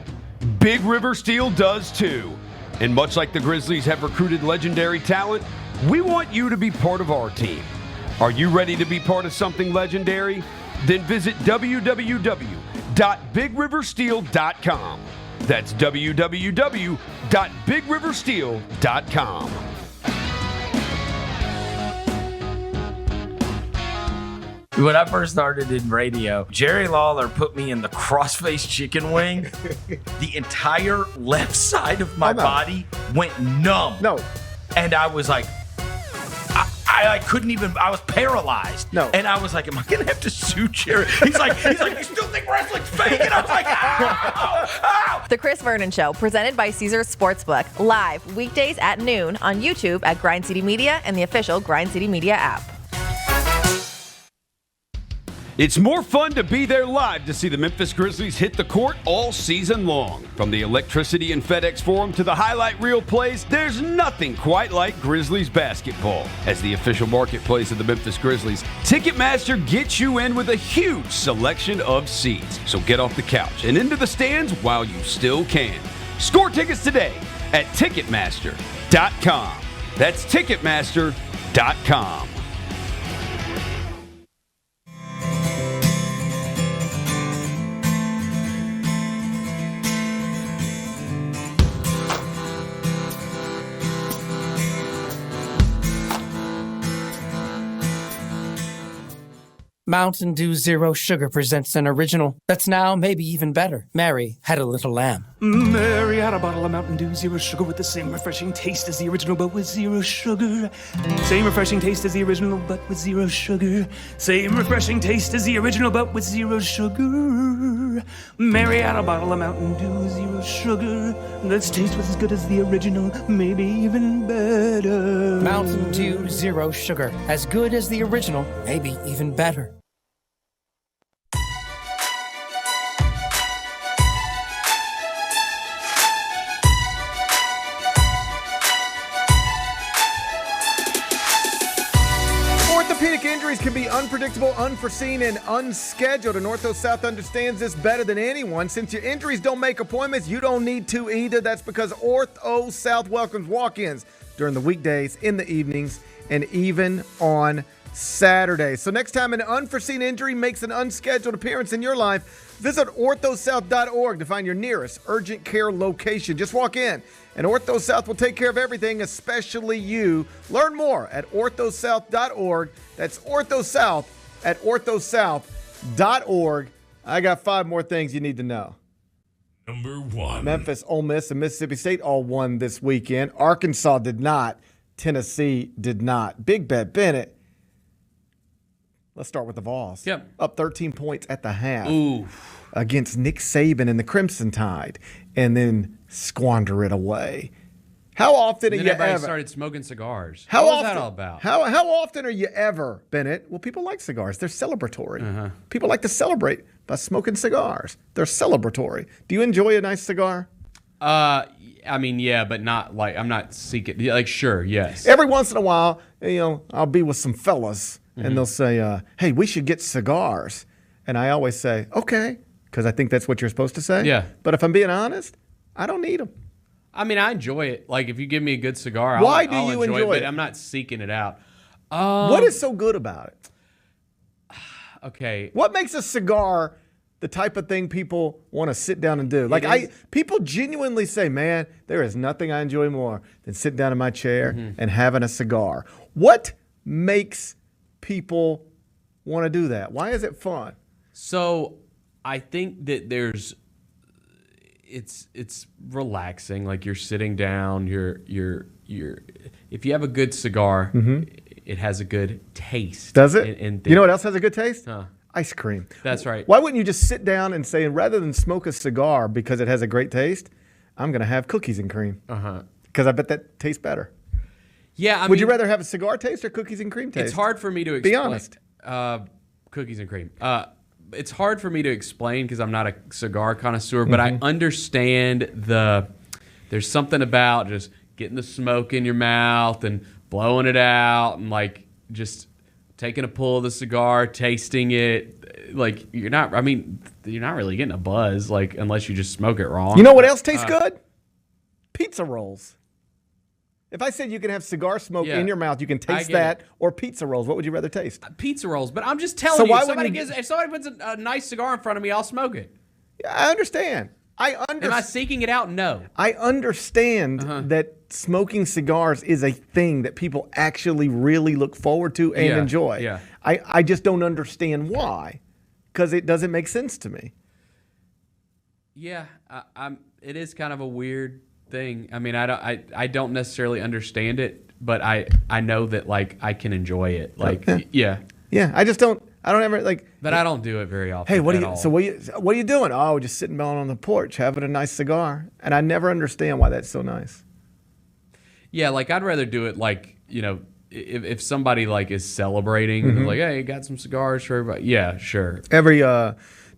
Big River Steel does too. And much like the Grizzlies have recruited legendary talent, we want you to be part of our team. Are you ready to be part of something legendary? Then visit www.bigriversteel.com. That's www.bigriversteel.com. When I first started in radio, Jerry Lawler put me in the crossface chicken wing. The entire left side of my body went numb. No. And I was like, I couldn't even, I was paralyzed. No. And I was like, am I going to have to sue Jerry? He's like, you still think wrestling's fake? And I was like, ow, ow. The Chris Vernon Show, presented by Caesars Sportsbook, live weekdays at noon on YouTube at Grind City Media and the official Grind City Media app. It's more fun to be there live to see the Memphis Grizzlies hit the court all season long. From the electricity in FedEx Forum to the highlight reel plays, there's nothing quite like Grizzlies basketball. As the official marketplace of the Memphis Grizzlies, Ticketmaster gets you in with a huge selection of seats. So get off the couch and into the stands while you still can. Score tickets today at Ticketmaster.com. That's Ticketmaster.com. Mountain Dew Zero Sugar presents an original that's now maybe even better. Mary Had a Little Lamb. Mary had a bottle of Mountain Dew Zero Sugar with the same refreshing taste as the original, but with zero sugar. Same refreshing taste as the original, but with zero sugar. Same refreshing taste as the original, but with zero sugar. Mary had a bottle of Mountain Dew Zero Sugar. That's taste was as good as the original, maybe even better. Mountain Dew Zero Sugar. As good as the original, maybe even better. Orthopedic injuries can be unpredictable, unforeseen, and unscheduled, and Ortho South understands this better than anyone. Since your injuries don't make appointments, you don't need to either. That's because Ortho South welcomes walk-ins during the weekdays, in the evenings, and even on Saturdays. So next time an unforeseen injury makes an unscheduled appearance in your life, visit orthosouth.org to find your nearest urgent care location. Just walk in, and Ortho South will take care of everything, especially you. Learn more at orthosouth.org. That's OrthoSouth at orthosouth.org. I got 5 more things you need to know. Number 1. Memphis, Ole Miss, and Mississippi State all won this weekend. Arkansas did not. Tennessee did not. Big Bet Bennett. Let's start with the Vols. Yep. Up 13 points at the half. Ooh. Against Nick Saban and the Crimson Tide, and then squander it away. How often are you everybody ever started smoking cigars? How what often, was that all about? How often are you ever, Bennett? Well, people like cigars. They're celebratory. People like to celebrate by smoking cigars. They're celebratory. Do you enjoy a nice cigar? I mean, yeah, but not like I'm not seeking. Like, sure, yes. Every once in a while, I'll be with some fellas, and they'll say, "Hey, we should get cigars," and I always say, "Okay," because I think that's what you're supposed to say. Yeah. But if I'm being honest, I don't need them. I mean, I enjoy it. Like, if you give me a good cigar, Why do I'll you enjoy enjoy it, it? but I'm not seeking it out. What is so good about it? Okay. What makes a cigar the type of thing people want to sit down and do? Like, people genuinely say, man, there is nothing I enjoy more than sitting down in my chair and having a cigar. What makes people want to do that? Why is it fun? So I think that it's relaxing. Like, you're sitting down, you're if you have a good cigar, it has a good taste. Does it? You know what else has a good taste? Huh. Ice cream. That's right. Why wouldn't you just sit down and say, rather than smoke a cigar because it has a great taste, I'm going to have cookies and cream. Because I bet that tastes better. Yeah. Would you rather have a cigar taste or cookies and cream taste? It's hard for me to explain. Be honest. Cookies and cream. It's hard for me to explain because I'm not a cigar connoisseur, but I understand there's something about just getting the smoke in your mouth and blowing it out and like just taking a pull of the cigar, tasting it. Like, you're not really getting a buzz, like, unless you just smoke it wrong. You know what else tastes good? Pizza rolls. If I said you can have cigar smoke in your mouth, you can taste that, or pizza rolls. What would you rather taste? Pizza rolls. But I'm just telling you, if somebody puts a nice cigar in front of me, I'll smoke it. Yeah, I understand. Am I seeking it out? No. I understand that smoking cigars is a thing that people actually really look forward to and enjoy. Yeah. I just don't understand why, because it doesn't make sense to me. Yeah, it is kind of a weird thing. I mean, I don't necessarily understand it, but I know that like I can enjoy it. Like yeah. I just don't. I don't ever like. But I don't do it very often. Hey, what are you doing? Oh, just sitting down on the porch having a nice cigar, and I never understand why that's so nice. Yeah, like I'd rather do it like, you know, if somebody like is celebrating and they're like, hey, got some cigars for everybody. Yeah, sure. Every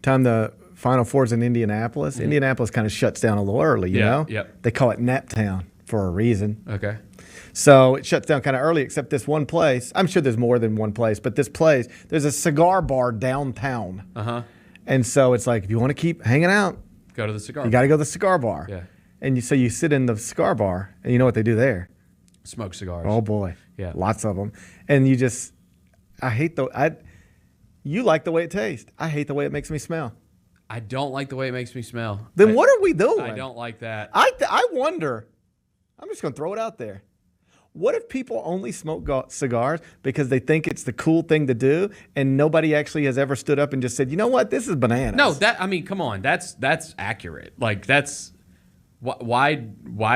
time the Final Four's in Indianapolis, Indianapolis kind of shuts down a little early, you know? Yep. They call it Nap Town for a reason. Okay. So it shuts down kind of early, except this one place. I'm sure there's more than one place, but this place, there's a cigar bar downtown. And so it's like, if you want to keep hanging out, go to the cigar bar. You got to go to the cigar bar. Yeah. And so you sit in the cigar bar, and you know what they do there? Smoke cigars. Oh, boy. Yeah. Lots of them. And you just, you like the way it tastes. I hate the way it makes me smell. I don't like the way it makes me smell. Then what are we doing? I don't like that. I wonder, I'm just going to throw it out there. What if people only smoke cigars because they think it's the cool thing to do, and nobody actually has ever stood up and just said, you know what, this is bananas? No, I mean, come on, that's accurate. Like that's why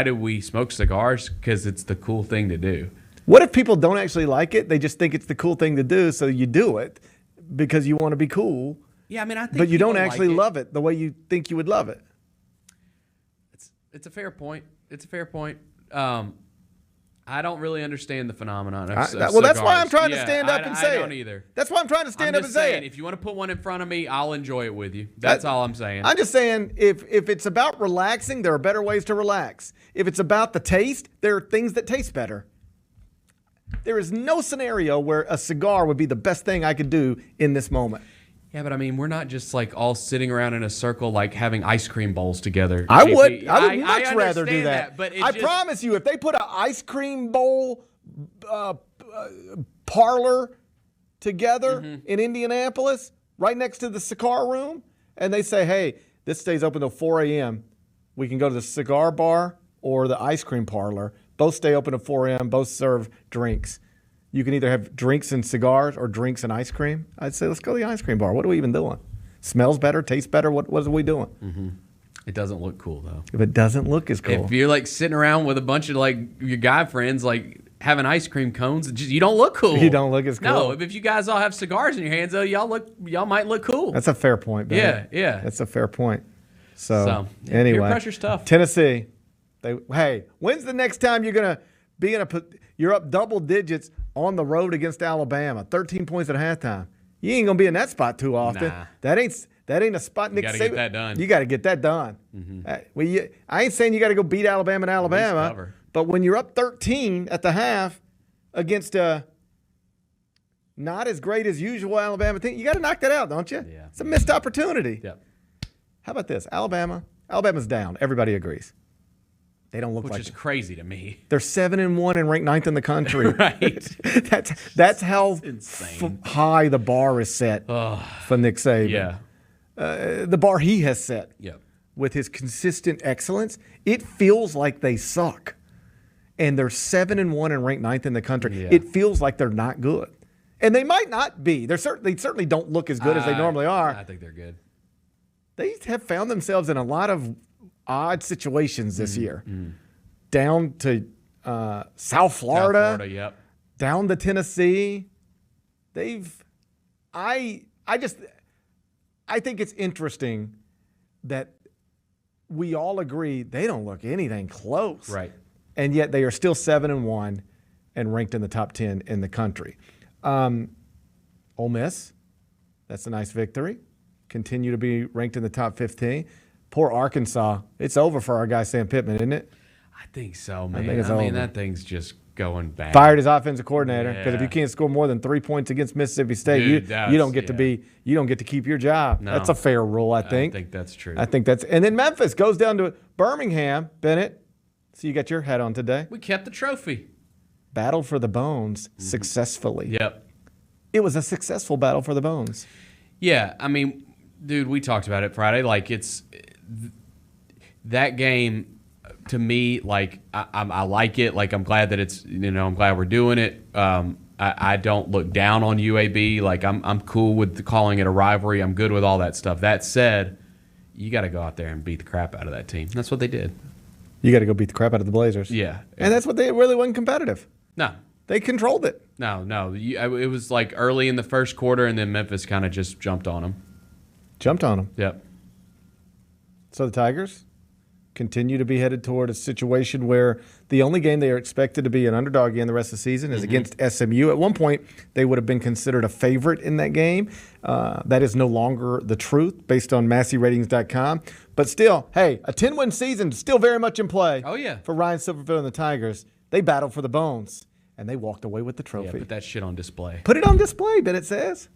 do we smoke cigars? Because it's the cool thing to do. What if people don't actually like it? They just think it's the cool thing to do, so you do it because you want to be cool. Yeah, I mean, I think, but you don't like actually love it the way you think you would love it. It's a fair point. It's a fair point. I don't really understand the phenomenon of well, cigars. that's why I'm trying to stand up and say it. I don't either. That's why I'm trying to stand up and say it. If you want to put one in front of me, I'll enjoy it with you. That's all I'm saying. I'm just saying, if it's about relaxing, there are better ways to relax. If it's about the taste, there are things that taste better. There is no scenario where a cigar would be the best thing I could do in this moment. Yeah, but I mean, we're not just like all sitting around in a circle, like having ice cream bowls together. I would much rather do that. But I promise you, if they put an ice cream bowl parlor together in Indianapolis, right next to the cigar room, and they say, hey, this stays open till 4 a.m., we can go to the cigar bar or the ice cream parlor. Both stay open till 4 a.m., both serve drinks. You can either have drinks and cigars or drinks and ice cream. I'd say, let's go to the ice cream bar. What are we even doing? Smells better, tastes better. What are we doing? It doesn't look cool, though. If it doesn't look as cool. If you're like sitting around with a bunch of like your guy friends, like having ice cream cones, you don't look cool. You don't look as cool. No, if you guys all have cigars in your hands, though, y'all might look cool. That's a fair point, Ben. Yeah. That's a fair point. So anyway, peer pressure stuff. Tennessee. Hey, when's the next time you're gonna be you're up double digits on the road against Alabama, 13 points at halftime? You ain't gonna be in that spot too often. Nah. That ain't a spot. Nick You got to Saban, get that done. You got to get that done. I ain't saying you got to go beat Alabama and Alabama, but when you're up 13 at the half against not as great as usual Alabama team, you got to knock that out, don't you? Yeah. It's a missed opportunity. Yep. How about this? Alabama's down. Everybody agrees. They don't look Which is crazy to me. They're 7-1 and ranked 9th in the country. Right. That's how insane. High the bar is set for Nick Saban. Yeah. The bar he has set with his consistent excellence, it feels like they suck. And they're 7-1 and ranked 9th in the country. Yeah. It feels like they're not good. And they might not be. They certainly don't look as good as they normally are. I think they're good. They have found themselves in a lot of odd situations this year. Down to South Florida, yep. Down to Tennessee. I think it's interesting that we all agree they don't look anything close. Right. And yet they are still 7-1 and ranked in the top 10 in the country. Ole Miss, that's a nice victory. Continue to be ranked in the top 15. Poor Arkansas. It's over for our guy Sam Pittman, isn't it? I think so, man. I mean, that thing's just going bad. Fired his offensive coordinator because if Yeah. you can't score more than 3 points against Mississippi State, Dude, you don't get to keep your job. No. That's a fair rule, I think. I think that's true. And then Memphis goes down to Birmingham. Bennett, so you got your hat on today. We kept the trophy. Battle for the Bones successfully. Yep. It was a successful battle for the Bones. Yeah, I mean, dude, we talked about it Friday. Like that game, to me, like I like it. Like I'm glad that it's I'm glad we're doing it. I don't look down on UAB. Like I'm cool with calling it a rivalry. I'm good with all that stuff. That said, you got to go out there and beat the crap out of that team. That's what they did. You got to go beat the crap out of the Blazers. Yeah, and that's what they really wasn't competitive. No, they controlled it. No. It was like early in the first quarter, and then Memphis kind of just jumped on them. Yep. So the Tigers continue to be headed toward a situation where the only game they are expected to be an underdog in the rest of the season is against SMU. At one point, they would have been considered a favorite in that game. That is no longer the truth based on MasseyRatings.com. But still, hey, a 10-win season still very much in play. Oh, yeah. For Ryan Silverfield and the Tigers. They battled for the bones, and they walked away with the trophy. Yeah, put that shit on display. Put it on display, Bennett says.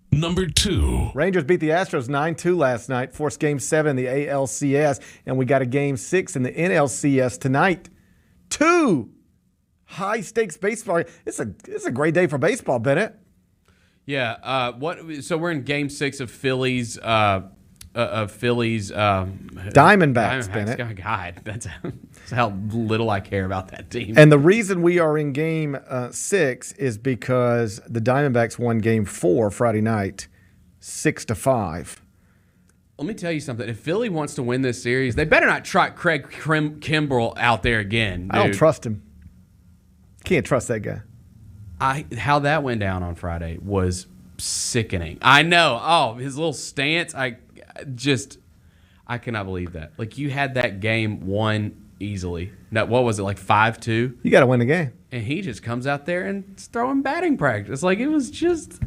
Number 2. Rangers beat the Astros 9-2 last night, forced Game 7 in the ALCS, and we got a Game 6 in the NLCS tonight. 2 high-stakes baseball. It's a great day for baseball, Bennett. Yeah. So we're in Game 6 of Phillies. Diamondbacks, Bennett. Oh, God, that's how little I care about that team. And the reason we are in Game 6 is because the Diamondbacks won Game 4 Friday night, 6-5. Let me tell you something. If Philly wants to win this series, they better not trot Craig Kimbrell out there again, dude. I don't trust him. Can't trust that guy. How that went down on Friday was sickening. I know. Oh, his little stance. I cannot believe that. Like, you had that game won easily. Now, what was it, like 5-2? You got to win the game. And he just comes out there and is throwing batting practice. Like, it was just,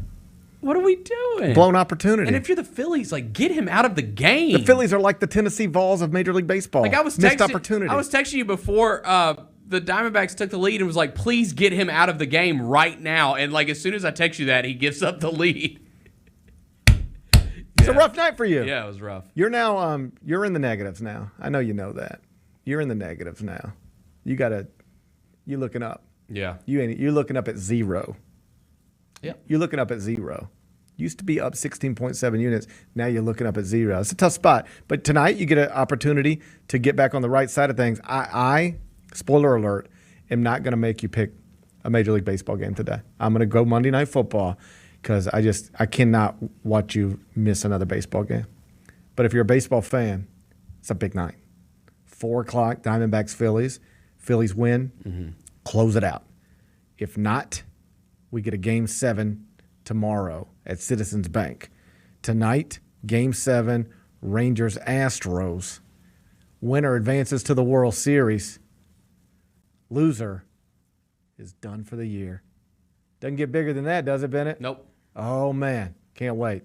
what are we doing? Blown opportunity. And if you're the Phillies, like, get him out of the game. The Phillies are like the Tennessee Vols of Major League Baseball. Like, missed opportunity. I was texting you before the Diamondbacks took the lead and was like, please get him out of the game right now. And, like, as soon as I text you that, he gives up the lead. It's a rough night for you. Yeah, it was rough. You're now you're in the negatives now. I know you know that. You're in the negatives now. You're looking up. Yeah. You're looking up at 0. Yeah. You're looking up at 0. Used to be up 16.7 units. Now you're looking up at 0. It's a tough spot. But tonight you get an opportunity to get back on the right side of things. I spoiler alert, am not going to make you pick a Major League Baseball game today. I'm going to go Monday Night Football, because I cannot watch you miss another baseball game. But if you're a baseball fan, it's a big night. 4 o'clock, Diamondbacks, Phillies. Phillies win, close it out. If not, we get a Game 7 tomorrow at Citizens Bank. Tonight, Game 7, Rangers, Astros. Winner advances to the World Series. Loser is done for the year. Doesn't get bigger than that, does it, Bennett? Nope. Oh, man. Can't wait.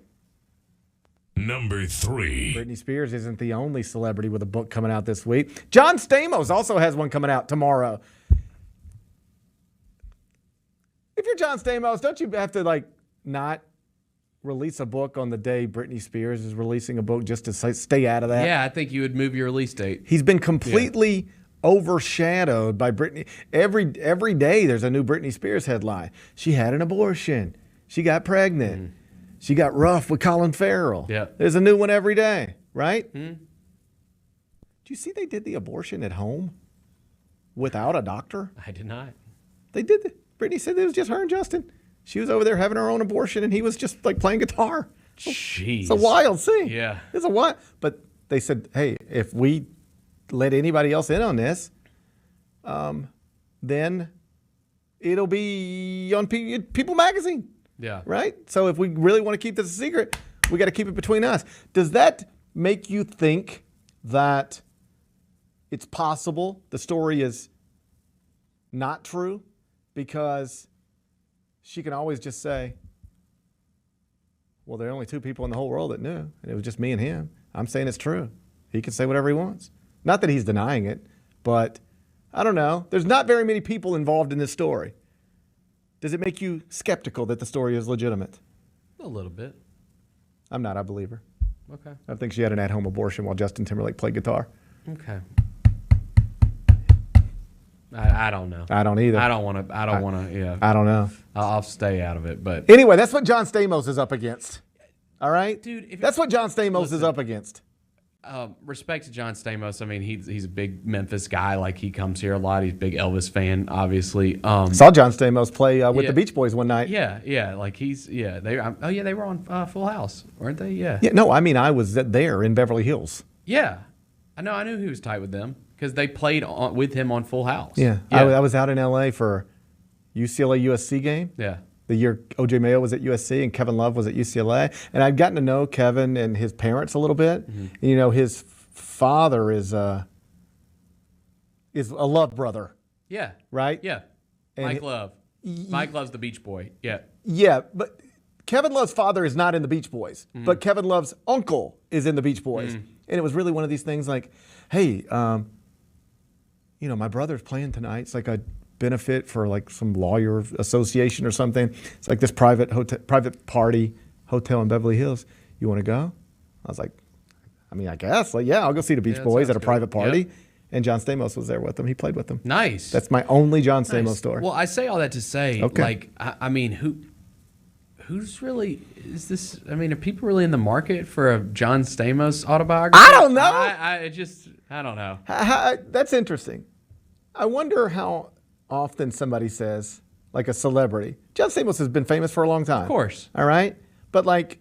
Number 3. Britney Spears isn't the only celebrity with a book coming out this week. John Stamos also has one coming out tomorrow. If you're John Stamos, don't you have to, not release a book on the day Britney Spears is releasing a book just to stay out of that? Yeah, I think you would move your release date. He's been completely overshadowed by Britney. Every day there's a new Britney Spears headline. She had an abortion. She got pregnant. She got rough with Colin Farrell. Yeah. There's a new one every day, right? Mm. Do you see they did the abortion at home without a doctor? I did not. They did. Britney said it was just her and Justin. She was over there having her own abortion, and he was just playing guitar. Jeez. It's a wild scene. Yeah. It's a wild. But they said, hey, if we let anybody else in on this, then it'll be on People Magazine. Yeah. Right? So if we really want to keep this a secret, we got to keep it between us. Does that make you think that it's possible the story is not true? Because she can always just say, well, there are only 2 people in the whole world that knew, and it was just me and him. I'm saying it's true. He can say whatever he wants. Not that he's denying it, but I don't know. There's not very many people involved in this story. Does it make you skeptical that the story is legitimate? A little bit. I'm not. I believe her. Okay. I think she had an at-home abortion while Justin Timberlake played guitar. Okay. I don't know. I don't either. I don't want to. Yeah. I don't know. I'll stay out of it. But anyway, that's what John Stamos is up against. All right, dude. That's what John Stamos is up against. Respect to John Stamos. I mean, he's a big Memphis guy. Like, he comes here a lot. He's a big Elvis fan, obviously. Saw John Stamos play with the Beach Boys one night. Yeah. Like, they were on Full House, weren't they? Yeah. Yeah. No, I mean, I was there in Beverly Hills. Yeah. I knew he was tight with them because they played with him on Full House. Yeah. I was out in L.A. for UCLA USC game. Yeah. The year O.J. Mayo was at USC and Kevin Love was at UCLA. And I'd gotten to know Kevin and his parents a little bit. Mm-hmm. And, you know, his father is a Love brother. Yeah. Right? Yeah. And Mike Love. Mike Love's the Beach Boy. Yeah. Yeah, but Kevin Love's father is not in the Beach Boys. Mm-hmm. But Kevin Love's uncle is in the Beach Boys. Mm-hmm. And it was really one of these things like, hey, you know, my brother's playing tonight. It's like a benefit for like some lawyer association or something. It's like this private party hotel in Beverly Hills. You want to go? I was like, I mean, I guess. Like, yeah, I'll go see the Beach Boys at a private party. Yep. And John Stamos was there with them. He played with them. Nice. That's my only John Stamos story. Well, I say all that to say, like, I mean, who's really, is this, I mean, are people really in the market for a John Stamos autobiography? I don't know. I don't know. That's interesting. I wonder how often somebody says, like a celebrity, John Stamos has been famous for a long time. Of course. All right? But like,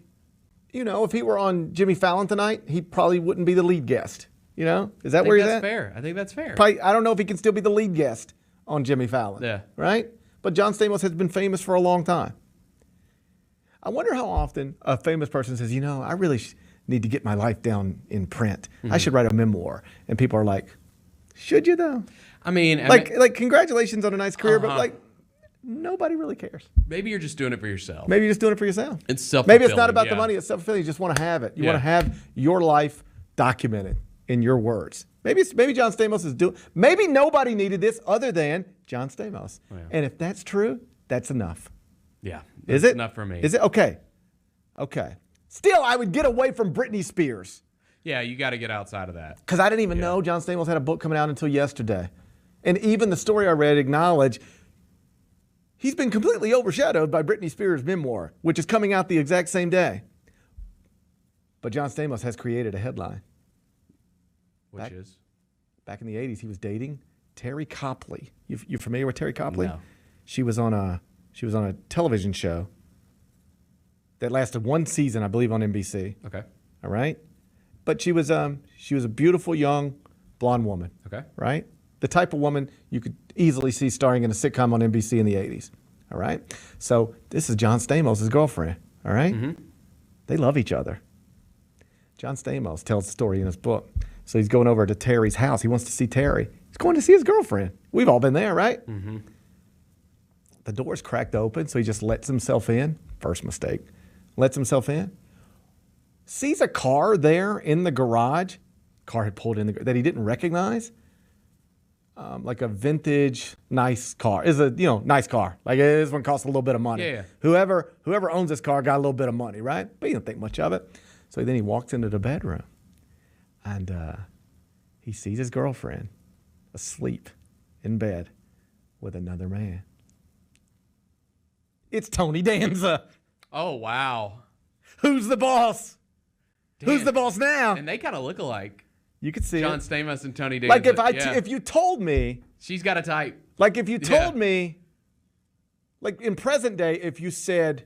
you know, if he were on Jimmy Fallon tonight, he probably wouldn't be the lead guest. You know? Is that where he's at? I think that's fair. Probably, I don't know if he can still be the lead guest on Jimmy Fallon. Yeah. Right? But John Stamos has been famous for a long time. I wonder how often a famous person says, you know, I really need to get my life down in print. Mm-hmm. I should write a memoir. And people are like, should you though? I mean, like congratulations on a nice career, but like nobody really cares. Maybe you're just doing it for yourself. Maybe you're just doing it for yourself. It's self-fulfilling. Maybe it's not about the money. It's self-fulfilling. You just want to have it. You want to have your life documented in your words. Maybe John Stamos is doing. Maybe nobody needed this other than John Stamos. Oh, yeah. And if that's true, that's enough. Yeah. Is it enough for me? Is it okay? Okay. Still, I would get away from Britney Spears. Yeah, you got to get outside of that. Because I didn't even know John Stamos had a book coming out until yesterday. And even the story I read acknowledged he's been completely overshadowed by Britney Spears' memoir, which is coming out the exact same day. But John Stamos has created a headline. Which is? Back in the 80s, he was dating Terry Copley. You familiar with Terry Copley? No. She was on a television show that lasted one season, I believe, on NBC. Okay. All right? But she was a beautiful young blonde woman. Okay. Right? The type of woman you could easily see starring in a sitcom on NBC in the 80s. All right? So this is John Stamos' girlfriend. All right? Mm-hmm. They love each other. John Stamos tells the story in his book. So he's going over to Terry's house. He wants to see Terry. He's going to see his girlfriend. We've all been there, right? Mm-hmm. The door's cracked open, so he just lets himself in. First mistake. Lets himself in. Sees a car there in the garage. Car had pulled in that he didn't recognize. Like a vintage, nice car. It's a nice car. Like this one costs a little bit of money. Yeah. Whoever owns this car got a little bit of money, right? But you don't think much of it. So then he walks into the bedroom, and he sees his girlfriend asleep in bed with another man. It's Tony Danza. Oh, wow. Who's the boss? Damn. Who's the boss now? And they kind of look alike. You could see John it. Stamos and Tony Danza. Like if you told me. She's got a type. Like if you told me, like in present day, if you said,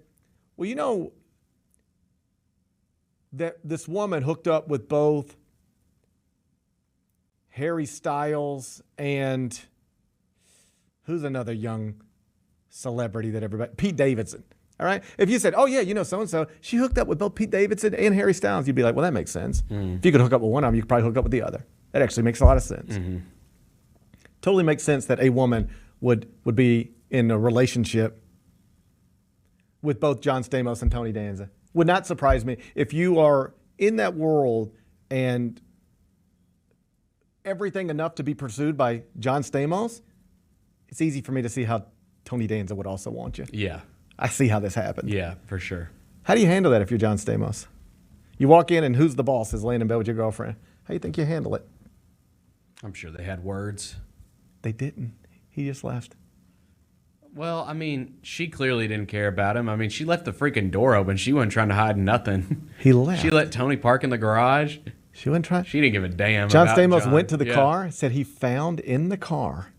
well, you know, that this woman hooked up with both Harry Styles and who's another young celebrity that everybody, Pete Davidson. All right. If you said, oh, yeah, you know, so-and-so, she hooked up with both Pete Davidson and Harry Styles, you'd be like, well, that makes sense. If you could hook up with one of them, you could probably hook up with the other. That actually makes a lot of sense. Mm-hmm. Totally makes sense that a woman would be in a relationship with both John Stamos and Tony Danza. Would not surprise me. If you are in that world and everything enough to be pursued by John Stamos, it's easy for me to see how Tony Danza would also want you. Yeah. I see how this happened. Yeah, for sure. How do you handle that if you're John Stamos? You walk in and who's the boss is laying in bed with your girlfriend. How do you think you handle it? I'm sure they had words. They didn't. He just left. Well, I mean, she clearly didn't care about him. I mean, she left the freaking door open. She wasn't trying to hide nothing. He left. She let Tony park in the garage. She wouldn't try. She didn't give a damn. John about Stamos John. went to the car, said he found in the car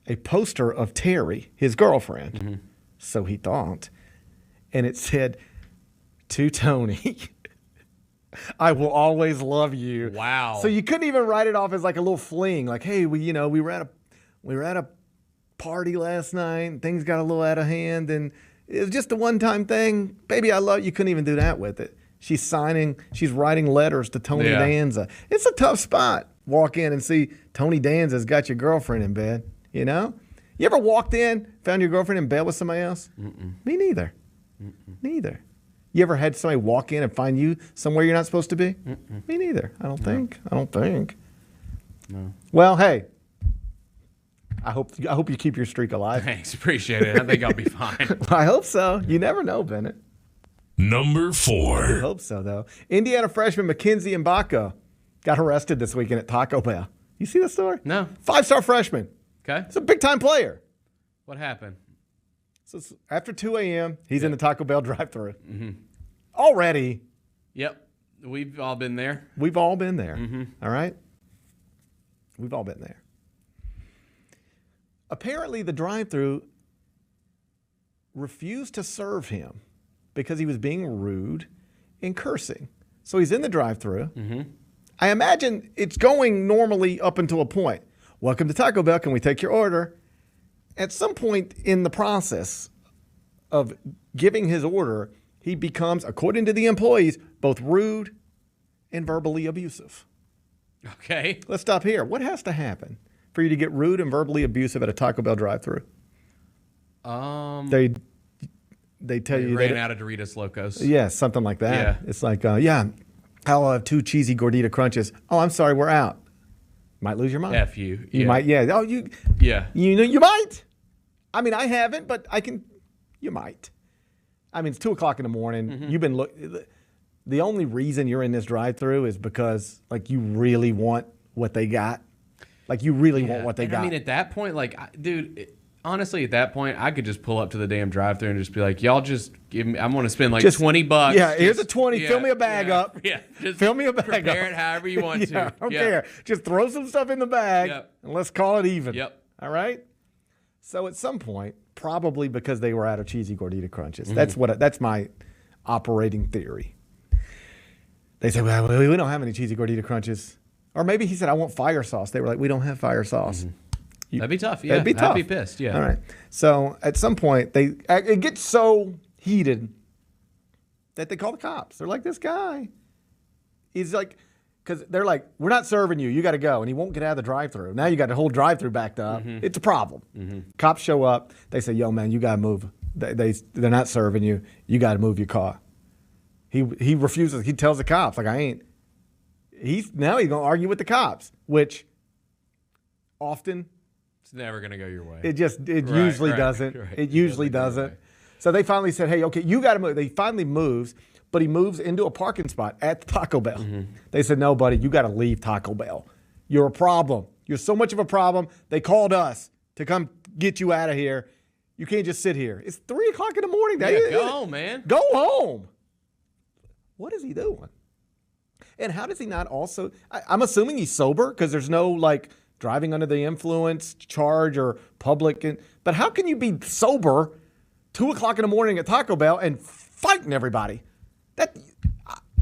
a poster of Terry, his girlfriend, so he thought, and it said, "To Tony, I will always love you." Wow. So you couldn't even write it off as like a little fling, like, "Hey, we were at a party last night. Things got a little out of hand, and it was just a one-time thing. Baby, I love you." You couldn't even do that with it. She's writing letters to Tony Danza. It's a tough spot. Walk in and see Tony Danza's got your girlfriend in bed. You know? You ever walked in, found your girlfriend in bed with somebody else? Me neither. Neither. You ever had somebody walk in and find you somewhere you're not supposed to be? Me neither. I don't think. No. Well, hey. I hope you keep your streak alive. Thanks. Appreciate it. I think I'll be fine. I hope so. You never know, Bennett. Number 4. I hope so, though. Indiana freshman Mackenzie Mbaka got arrested this weekend at Taco Bell. You see the story? No. 5-star freshman. Okay. It's a big-time player. What happened? So after 2 a.m., he's in the Taco Bell drive-thru. Already. Yep. We've all been there. We've all been there. All right? We've all been there. Apparently, the drive-thru refused to serve him because he was being rude and cursing. So he's in the drive-thru. I imagine it's going normally up until a point. "Welcome to Taco Bell. Can we take your order?" At some point in the process of giving his order, he becomes, according to the employees, both rude and verbally abusive. Okay. Let's stop here. What has to happen for you to get rude and verbally abusive at a Taco Bell drive-thru? They tell you ran out of Doritos Locos. Yeah, something like that. Yeah. It's like, I'll have 2 cheesy gordita crunches. "Oh, I'm sorry, we're out." Might lose your mind. F you. You might, yeah. Oh, Yeah. You might. I mean, I haven't, but you might. I mean, it's 2 o'clock in the morning. You've been the only reason you're in this drive-thru is because, like, you really want what they got. Like, you really want what they got. I mean, at that point, like, dude, honestly, at that point, I could just pull up to the damn drive-thru and just be like, "Y'all just give me. I'm going to spend like $20. Yeah, here's a 20. Fill me a bag up. Yeah, just fill me a bag up. Prepare it however you want to. I don't care. Just throw some stuff in the bag and let's call it even. Yep. All right. So at some point, probably because they were out of cheesy gordita crunches. That's my operating theory. They said, "Well, we don't have any cheesy gordita crunches," or maybe he said, "I want fire sauce." They were like, "We don't have fire sauce." That'd be tough. Yeah, That'd be tough. I'd be pissed. Yeah. All right. So at some point, it gets so heated that they call the cops. They're like, "This guy, he's like," because they're like, "We're not serving you. You got to go," and he won't get out of the drive-thru. Now you got the whole drive-thru backed up. It's a problem. Cops show up. They say, "Yo, man, you got to move. They're not serving you. You got to move your car." He refuses. He tells the cops, like, "I ain't." He's going to argue with the cops, which often. It's never going to go your way. It usually doesn't. Right. It usually doesn't. So they finally said, "Hey, okay, you got to move." He finally moves, but he moves into a parking spot at Taco Bell. They said, "No, buddy, you got to leave Taco Bell. You're a problem. You're so much of a problem. They called us to come get you out of here. You can't just sit here. It's 3 o'clock in the morning. Yeah, go home, man. Go home." What is he doing? And how does he not also – I'm assuming he's sober because there's no, like, driving under the influence charge or public. But how can you be sober 2 o'clock in the morning at Taco Bell and fighting everybody? Yeah,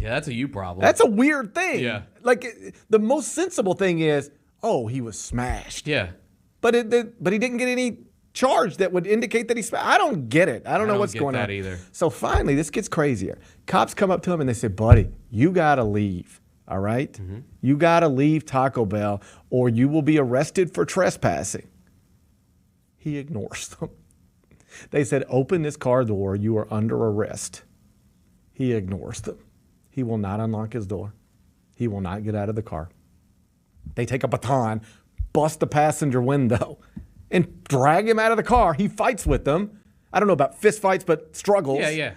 that's a you problem. That's a weird thing. Yeah. Like, the most sensible thing is, oh, he was smashed. Yeah. But he didn't get any charge that would indicate that he's smashed. I don't get it. I don't know what's going on. I don't get that either. So finally, this gets crazier. Cops come up to him and they say, "Buddy, you got to leave. All right? You got to leave Taco Bell or you will be arrested for trespassing." He ignores them. They said, "Open this car door. You are under arrest." He ignores them. He will not unlock his door. He will not get out of the car. They take a baton, bust the passenger window, and drag him out of the car. He fights with them. I don't know about fist fights, but struggles. Yeah.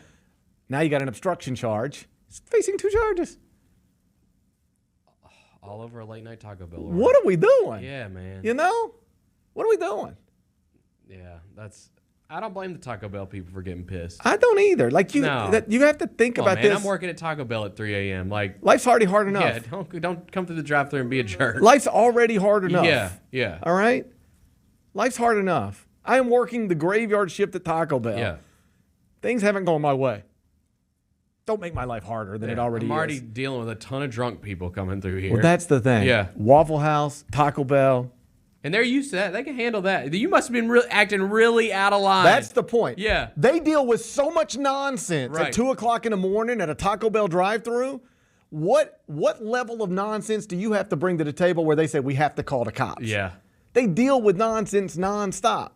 Now you got an obstruction charge. He's facing 2 charges. All over a late night Taco Bell. What are we doing? Yeah, man. You know? What are we doing? Yeah, that's. I don't blame the Taco Bell people for getting pissed. I don't either. Like you have to think about man, this. I'm working at Taco Bell at 3 a.m. Like life's already hard enough. Yeah, don't come through the drive-thru and be a jerk. Life's already hard enough. Yeah. All right? Life's hard enough. I am working the graveyard shift at Taco Bell. Yeah. Things haven't gone my way. Don't make my life harder than it already is. I'm already dealing with a ton of drunk people coming through here. Well, that's the thing. Yeah. Waffle House, Taco Bell. And they're used to that. They can handle that. You must have been acting really out of line. That's the point. Yeah. They deal with so much nonsense at 2 o'clock in the morning at a Taco Bell drive-thru. What level of nonsense do you have to bring to the table where they say we have to call the cops? Yeah. They deal with nonsense nonstop.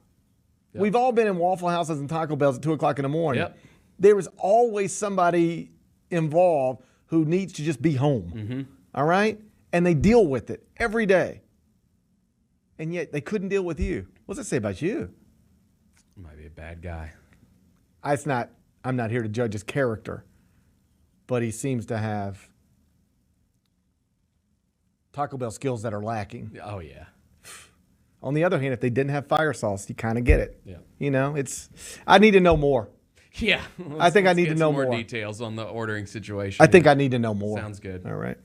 Yep. We've all been in Waffle Houses and Taco Bells at 2 o'clock in the morning. Yep. There is always somebody involved who needs to just be home. Mm-hmm. All right? And they deal with it every day. And yet they couldn't deal with you. What does it say about you? Might be a bad guy. I'm not here to judge his character, but he seems to have Taco Bell skills that are lacking. Oh, yeah. On the other hand, if they didn't have fire sauce, you kind of get it. Yeah. You know, I need to know more. Yeah. I think I need to know more more details on the ordering situation. I think I need to know more. Sounds good. All right.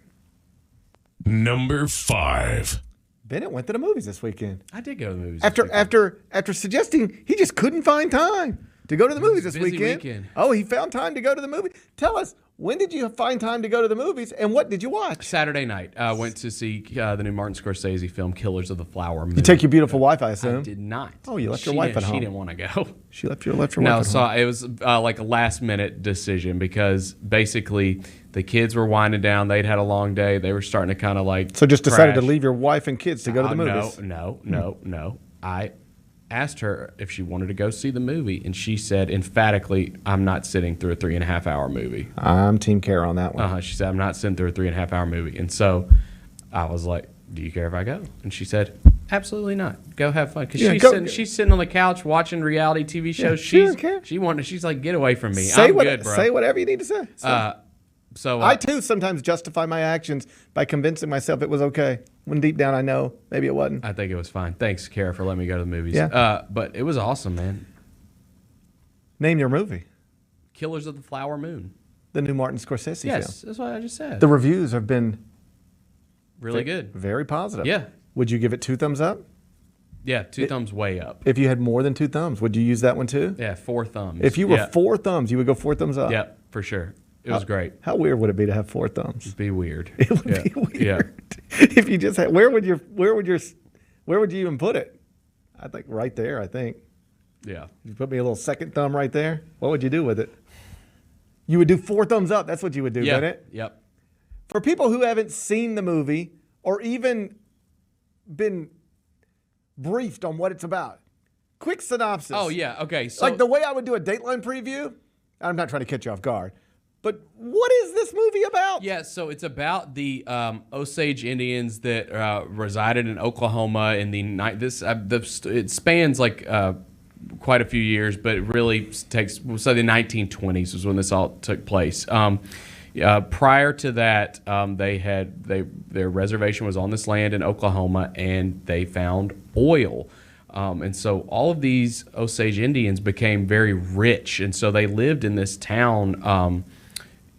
Number 5. Bennett went to the movies this weekend. I did go to the movies After suggesting he just couldn't find time to go to the movies this busy weekend. weekend. Oh, he found time to go to the movie. Tell us, when did you find time to go to the movies, and what did you watch? Saturday night. I went to see the new Martin Scorsese film, Killers of the Flower Moon. You take your beautiful wife, I assume. I did not. Oh, you left your wife at home. She didn't want to go. She left your wife No, at so home. it was like a last-minute decision because basically the kids were winding down. They'd had a long day. They were starting to kind of like So just decided to crash. leave your wife and kids to go to the movies? No. I asked her if she wanted to go see the movie, and she said emphatically, I'm not sitting through a 3.5-hour movie. I'm Team Kara on that one. She said, I'm not sitting through a 3.5-hour movie. And so I was like, do you care if I go? And she said, absolutely not. Go have fun. Because she's sitting on the couch watching reality TV shows. she doesn't care. She's like, get away from me. I'm good, bro. Say whatever you need to say. So I, too, sometimes justify my actions by convincing myself it was okay, when deep down I know maybe it wasn't. I think it was fine. Thanks, Kara, for letting me go to the movies. Yeah. But it was awesome, man. Name your movie. Killers of the Flower Moon. The new Martin Scorsese film. Yes, that's what I just said. The reviews have been really good. Very positive. Yeah. Would you give it 2 thumbs up? Yeah, 2 thumbs way up. If you had more than 2 thumbs, would you use that one too? Yeah, 4 thumbs. If you were 4 thumbs, you would go 4 thumbs up? Yeah, for sure. It was great. How weird would it be to have 4 thumbs? It'd be weird. It would be weird. If you just had, where would you even put it? I think right there, I think. Yeah. You put me a little second thumb right there. What would you do with it? You would do 4 thumbs up. That's what you would do, Bennett. Yep. For people who haven't seen the movie or even been briefed on what it's about, quick synopsis. Oh, yeah. Okay. So, like the way I would do a Dateline preview. I'm not trying to catch you off guard, but what is this movie about? Yeah, so it's about the Osage Indians that resided in Oklahoma in the night. It spans like quite a few years, but it really takes. So the 1920s was when this all took place. Prior to that, their reservation was on this land in Oklahoma, and they found oil. And so all of these Osage Indians became very rich, and so they lived in this town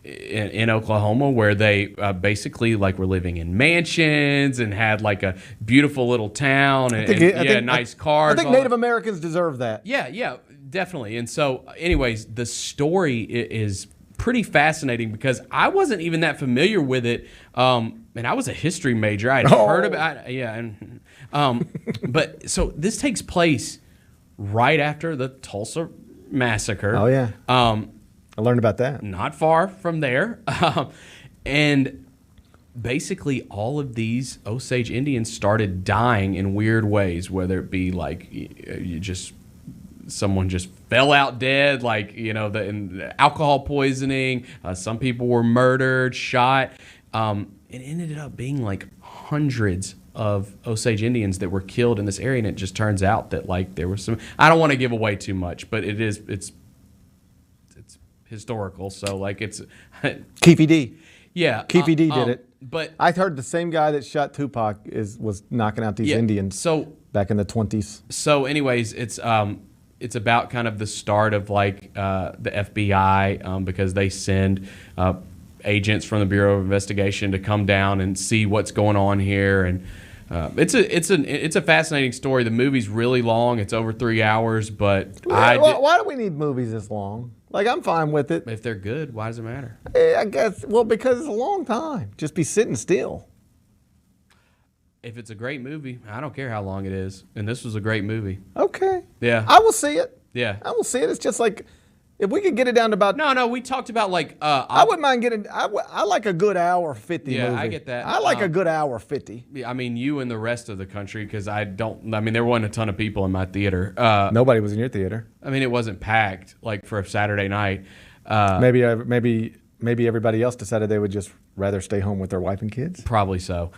in Oklahoma where they basically like were living in mansions and had like a beautiful little town and nice cars. I think Native Americans deserve that. Yeah, definitely. And so, anyways, the story is pretty fascinating because I wasn't even that familiar with it, and I was a history major. I'd heard about it, and but so this takes place right after the Tulsa massacre. Oh yeah, I learned about that. Not far from there, and basically all of these Osage Indians started dying in weird ways, whether it be like someone just fell out dead, like the alcohol poisoning. Some people were murdered, shot. It ended up being like hundreds of Osage Indians that were killed in this area, and it just turns out that like there was some. I don't want to give away too much, but it's historical, so like it's Keefe D. Yeah, Keefe D did it. But I heard the same guy that shot Tupac was knocking out these Indians. So back in the 20s. So, anyways, it's it's about kind of the start of like the FBI because they send agents from the Bureau of Investigation to come down and see what's going on here, and it's a fascinating story. The movie's really long; it's over 3 hours, but why do we need movies this long? Like, I'm fine with it. If they're good, why does it matter? I guess, because it's a long time. Just be sitting still. If it's a great movie, I don't care how long it is. And this was a great movie. Okay. Yeah. I will see it. Yeah. I will see it. It's just like, if we could get it down to about... No, we talked about like... I wouldn't mind getting... I like a good hour 50 yeah, movie. I get that. I like a good hour 50. Yeah, I mean, you and the rest of the country, because there wasn't a ton of people in my theater. Nobody was in your theater. I mean, it wasn't packed, like, for a Saturday night. Maybe everybody else decided they would just rather stay home with their wife and kids? Probably so.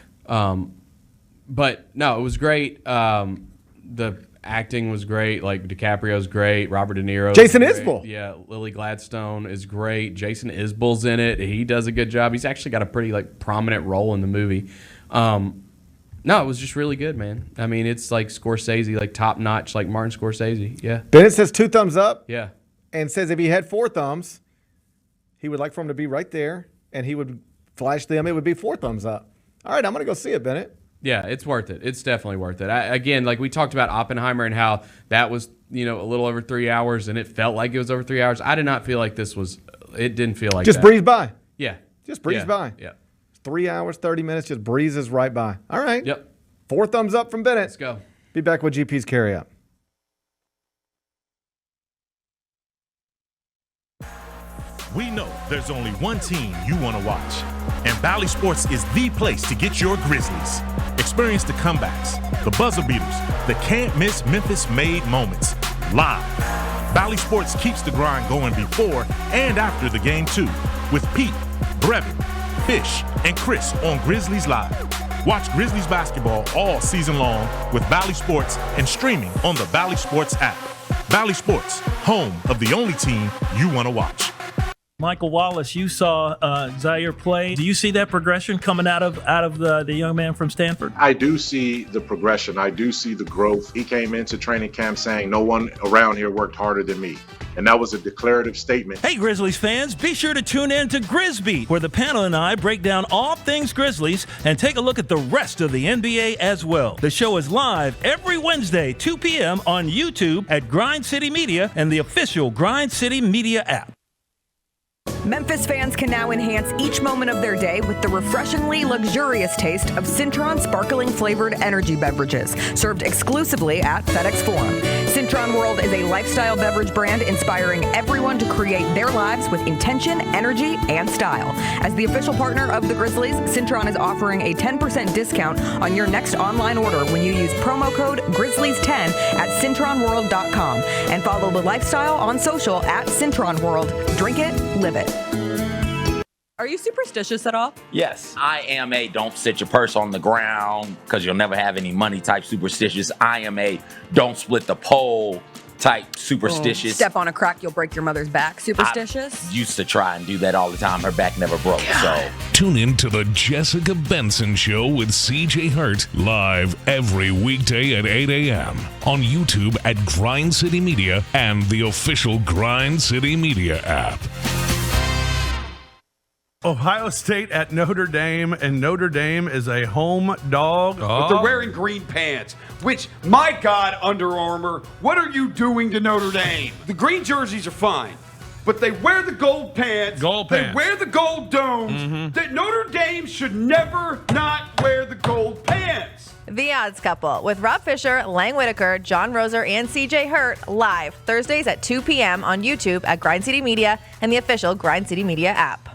But no, it was great. The acting was great. Like, DiCaprio's great. Robert De Niro. Jason Isbell. Yeah, Lily Gladstone is great. Jason Isbell's in it. He does a good job. He's actually got a pretty prominent role in the movie. No, it was just really good, man. I mean, it's like Scorsese, like top notch, like Martin Scorsese. Yeah. Bennett says 2 thumbs up. Yeah. And says if he had 4 thumbs, he would like for him to be right there, and he would flash them. It would be 4 thumbs up. All right, I'm going to go see it, Bennett. Yeah, it's worth it. It's definitely worth it. Again, like we talked about Oppenheimer and how that was, a little over 3 hours, and it felt like it was over 3 hours. I did not feel like this was. It didn't feel like just that. breeze by. Yeah, just breeze by. Yeah, 3 hours, 30 minutes, just breezes right by. All right. Yep. 4 thumbs up from Bennett. Let's go. Be back with GP's carry out. We know there's only one team you want to watch, and Bally Sports is the place to get your Grizzlies. Experience the comebacks, the buzzer beaters, the can't-miss Memphis-made moments live. Bally Sports keeps the grind going before and after the game, too, with Pete, Brevin, Fish, and Chris on Grizzlies Live. Watch Grizzlies basketball all season long with Bally Sports and streaming on the Bally Sports app. Bally Sports, home of the only team you want to watch. Michael Wallace, you saw Zaire play. Do you see that progression coming out of the young man from Stanford? I do see the progression. I do see the growth. He came into training camp saying, no one around here worked harder than me. And that was a declarative statement. Hey, Grizzlies fans, be sure to tune in to Grizzbeat, where the panel and I break down all things Grizzlies and take a look at the rest of the NBA as well. The show is live every Wednesday, 2 p.m. on YouTube at Grind City Media and the official Grind City Media app. Memphis fans can now enhance each moment of their day with the refreshingly luxurious taste of Cintron sparkling flavored energy beverages, served exclusively at FedEx Forum. Cintron World is a lifestyle beverage brand inspiring everyone to create their lives with intention, energy, and style. As the official partner of the Grizzlies, Cintron is offering a 10% discount on your next online order when you use promo code Grizzlies10 at CintronWorld.com and follow the lifestyle on social at Cintron World. Drink it, live it. Are you superstitious at all? Yes. I am a don't sit your purse on the ground because you'll never have any money type superstitious. I am a don't split the pole type superstitious. Step on a crack, you'll break your mother's back superstitious. I used to try and do that all the time. Her back never broke. So tune in to the Jessica Benson Show with CJ Hurt live every weekday at 8 a.m. on YouTube at Grind City Media and the official Grind City Media app. Ohio State at Notre Dame, and Notre Dame is a home dog. But they're wearing green pants, which, my God, Under Armour, what are you doing to Notre Dame? The green jerseys are fine, but they wear the gold pants. They wear the gold domes. That Notre Dame should never not wear the gold pants. The Odds Couple with Rob Fisher, Lang Whitaker, John Roser, and CJ Hurt live Thursdays at 2 p.m. on YouTube at Grind City Media and the official Grind City Media app.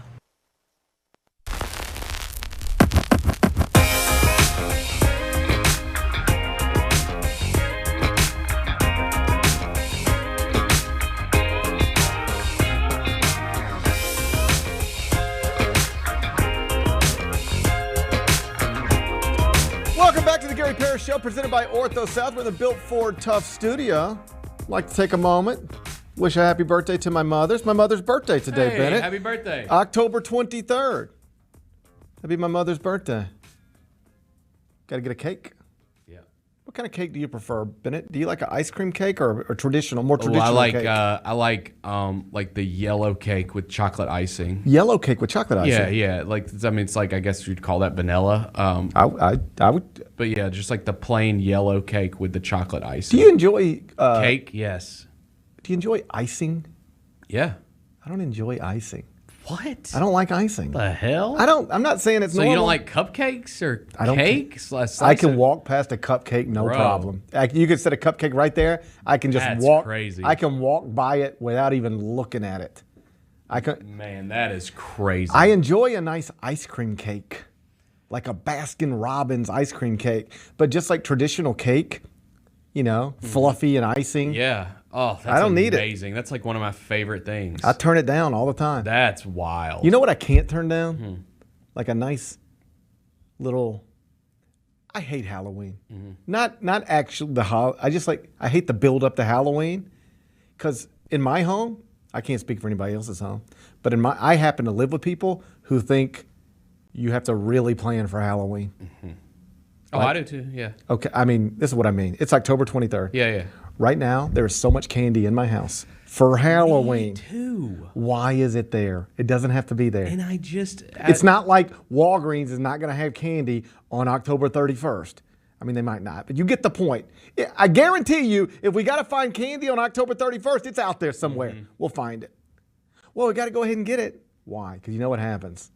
Welcome back to the Gary Parrish Show, presented by Ortho South. We're in the Built Ford Tough studio. I'd like to take a moment, wish a happy birthday to my mother. It's my mother's birthday today, Hey, Bennett. happy birthday. October 23rd. That'd be my mother's birthday. Got to get a cake. Yeah. What kind of cake do you prefer, Bennett? Do you like an ice cream cake or traditional, more traditional cake? I like the yellow cake with chocolate icing. Yellow cake with chocolate icing. Yeah. It's like I guess you'd call that vanilla. I would. But yeah, just like the plain yellow cake with the chocolate icing. Do you enjoy cake? Yes. Do you enjoy icing? Yeah. I don't enjoy icing. What? I don't like icing. The hell? I'm not saying it's normal. So you don't like cupcakes or cakes? I can walk past a cupcake, no problem. You can set a cupcake right there. I can just walk. Crazy. I can walk by it without even looking at it. Man, that is crazy. I enjoy a nice ice cream cake, like a Baskin Robbins ice cream cake, but just like traditional cake, fluffy and icing. Yeah. Oh, that's I don't need amazing. That's like one of my favorite things. I turn it down all the time. That's wild. You know what I can't turn down? Like a nice little. I hate Halloween. Not actually I hate the build up to Halloween, because in my home, I can't speak for anybody else's home, but I happen to live with people who think you have to really plan for Halloween. Oh, I do too. Yeah. Okay. I mean, this is what I mean. It's October 23rd. Yeah. Right now, there is so much candy in my house for Halloween. Me too. Why is it there? It doesn't have to be there. And it's not like Walgreens is not going to have candy on October 31st. I mean, they might not, but you get the point. I guarantee you, if we got to find candy on October 31st, it's out there somewhere. We'll find it. Well, we got to go ahead and get it. Why? Because you know what happens.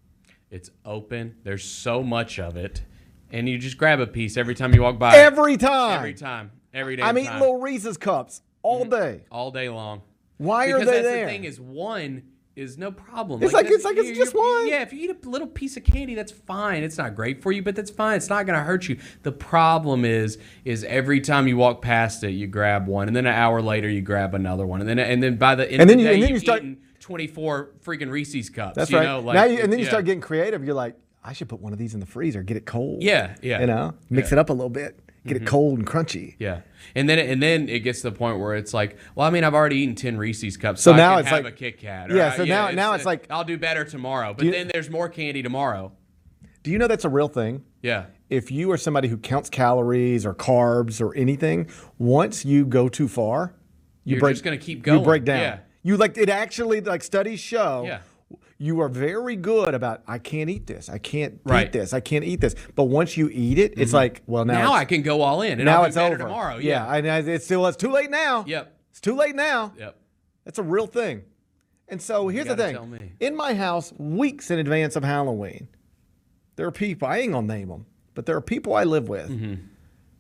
It's open. There's so much of it. And you just grab a piece every time you walk by. Every time. Every time. Every day. I'm eating little Reese's cups all day. All day long. Why are they there? Because there? the thing is, one is no problem. It's it's just one. Yeah, if you eat a little piece of candy, that's fine. It's not great for you, but that's fine. It's not going to hurt you. The problem is every time you walk past it, you grab one, and then an hour later, you grab another one, and then by the end of the day, you've eaten 24 freaking Reese's cups. That's right. Then you start getting creative. You're like, I should put one of these in the freezer, get it cold. Yeah. Mix it up a little bit, get it cold and crunchy. Yeah, and then it gets to the point where it's like, well, I mean, I've already eaten 10 Reese's cups, so now I it's can have like a Kit Kat. Now it's like I'll do better tomorrow, but then there's more candy tomorrow. Do you know that's a real thing? Yeah. If you are somebody who counts calories or carbs or anything, once you go too far, you're just going to keep going. You break down. Yeah. It actually, studies show. Yeah. You are very good about, I can't eat this. I can't eat this. I can't eat this. But once you eat it, it's like, well, now I can go all in. And now I'll it's do better over tomorrow. Yeah. It's too late now. Yep. It's too late now. Yep. That's a real thing. And so here's the thing. Tell me. In my house, weeks in advance of Halloween, there are people, I ain't going to name them, but there are people I live with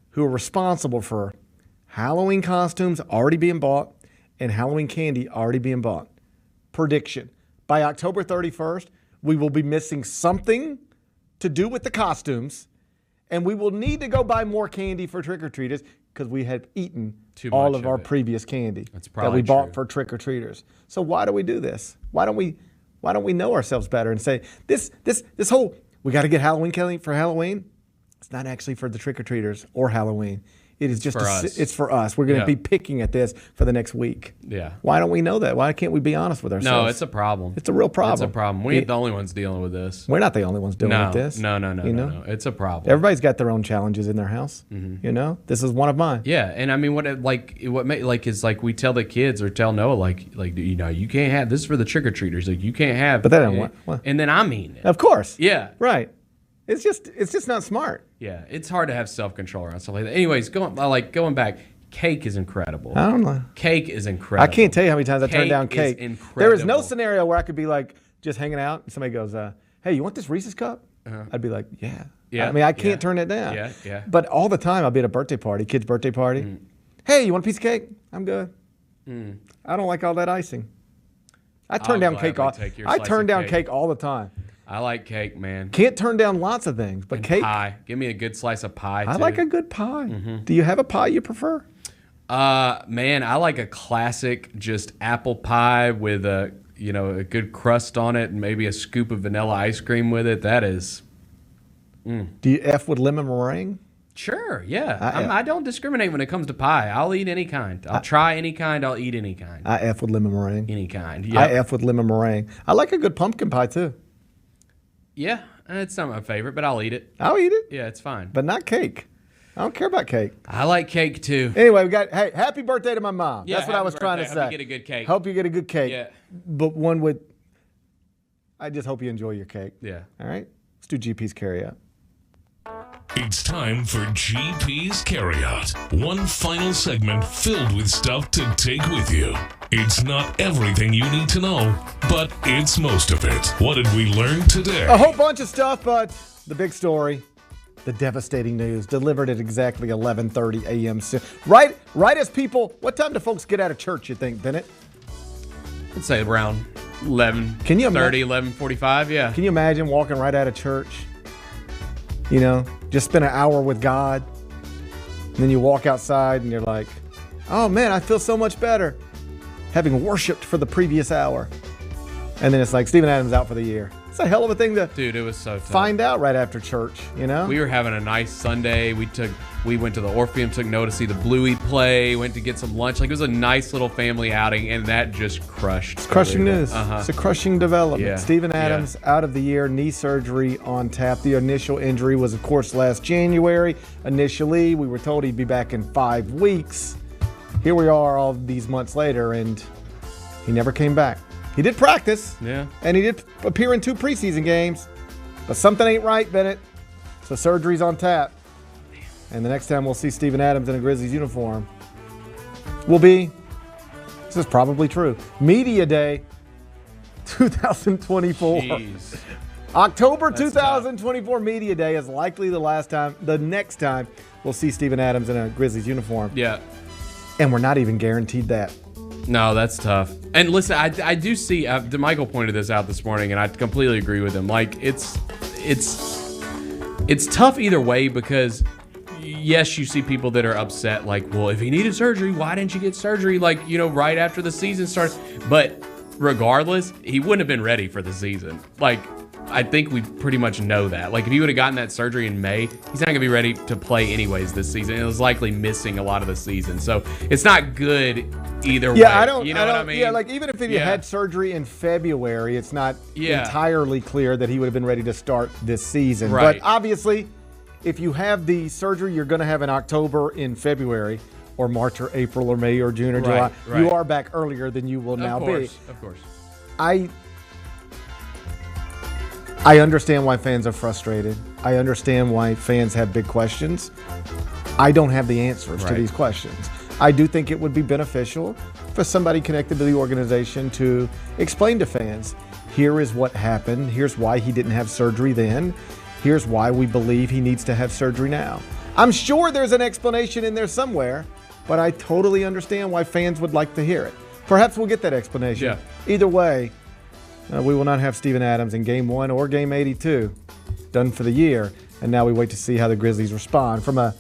who are responsible for Halloween costumes already being bought and Halloween candy already being bought. Prediction. By October 31st, we will be missing something to do with the costumes, and we will need to go buy more candy for trick-or-treaters because we have eaten all of our previous candy that we bought for trick-or-treaters. So why do we do this? Why don't we know ourselves better and say, this whole, we got to get Halloween candy for Halloween? It's not actually for the trick-or-treaters or Halloween. It is just it's for us. We're going to be picking at this for the next week. Yeah. Why don't we know that? Why can't we be honest with ourselves? No, it's a problem. It's a real problem. It's a problem. We ain't the only ones dealing with this. We're not the only ones dealing with this. No. It's a problem. Everybody's got their own challenges in their house. This is one of mine. Yeah, and I mean, is we tell the kids or tell Noah you can't have this is for the trick or treaters. Like you can't have. But that ain't what. And then I mean it. Of course. Yeah. Right. It's just not smart. Yeah, it's hard to have self-control around stuff like that. Anyways, going back, cake is incredible. I don't know. Cake is incredible. I can't tell you how many times I turned down cake. Is incredible. There is no scenario where I could be like just hanging out and somebody goes, "Hey, you want this Reese's cup?" I'd be like, "Yeah." I mean, I can't turn it down. Yeah. But all the time, I'll be at a birthday party, kid's birthday party. Hey, you want a piece of cake? I'm good. I don't like all that icing. I turn down cake all the time. I like cake, man. Can't turn down lots of things, but cake. Pie. Give me a good slice of pie, I like a good pie. Do you have a pie you prefer? Man, I like a classic just apple pie with a good crust on it and maybe a scoop of vanilla ice cream with it. That is. Do you F with lemon meringue? Sure, yeah. I don't discriminate when it comes to pie. I'll eat any kind. I'll try any kind. I'll eat any kind. I F with lemon meringue. Any kind, yeah. I F with lemon meringue. I like a good pumpkin pie, too. Yeah, it's not my favorite, but I'll eat it. I'll eat it. Yeah, it's fine. But not cake. I don't care about cake. I like cake too. Anyway, we got, hey, happy birthday to my mom. Yeah, That's what I was trying to Hope say. you get a good cake. Hope you get a good cake. Yeah. But I just hope you enjoy your cake. Yeah. All right? Let's do GP's carryout. It's time for GP's Carryout. One final segment filled with stuff to take with you. It's not everything you need to know, but it's most of it. What did we learn today? A whole bunch of stuff, but the big story, the devastating news, delivered at exactly 11:30 a.m. Right as people, what time do folks get out of church, you think, Bennett? I'd say around 11, Can you 30, 11:45, yeah. Can you imagine walking right out of church? You know, just spend an hour with God, and then you walk outside and you're like, oh man, I feel so much better having worshiped for the previous hour. And then it's like, Steven Adams out for the year. It's a hell of a thing to Dude, it was so tough. find out right after church, you know? We were having a nice Sunday. We went to the Orpheum, took note to see the Bluey play, went to get some lunch. Like, it was a nice little family outing, and that just crushed. It's crushing news. Uh-huh. It's a crushing development. Yeah. Steven Adams out of the year, knee surgery on tap. The initial injury was, of course, last January. Initially, we were told he'd be back in 5 weeks. Here we are all these months later, and he never came back. He did practice, and he did appear in 2 preseason games, but something ain't right, Bennett. So surgery's on tap. And the next time we'll see Steven Adams in a Grizzlies uniform will be, this is probably true, Media Day 2024. Jeez. October 2024 Media Day is likely the next time we'll see Steven Adams in a Grizzlies uniform. Yeah. And we're not even guaranteed that. No, that's tough. And listen, I do see, Michael pointed this out this morning, and I completely agree with him. Like, it's tough either way because, yes, you see people that are upset, like, well, if he needed surgery, why didn't you get surgery, like, you know, right after the season starts? But regardless, he wouldn't have been ready for the season. Like, I think we pretty much know that. Like, if he would have gotten that surgery in May, he's not going to be ready to play anyways this season. It was likely missing a lot of the season. So it's not good either way. Yeah, I don't. You know what I mean? Yeah, like even if he had surgery in February, it's not entirely clear that he would have been ready to start this season. Right. But obviously, if you have the surgery you're going to have in October, in February, or March, or April, or May, or June, or July, you are back earlier than you will now be. Of course. I understand why fans are frustrated. I understand why fans have big questions. I don't have the answers to these questions. I do think it would be beneficial for somebody connected to the organization to explain to fans, here is what happened. Here's why he didn't have surgery then. Here's why we believe he needs to have surgery now. I'm sure there's an explanation in there somewhere, but I totally understand why fans would like to hear it. Perhaps we'll get that explanation. Yeah. Either way, we will not have Steven Adams in Game 1 or Game 82 done for the year, and now we wait to see how the Grizzlies respond from a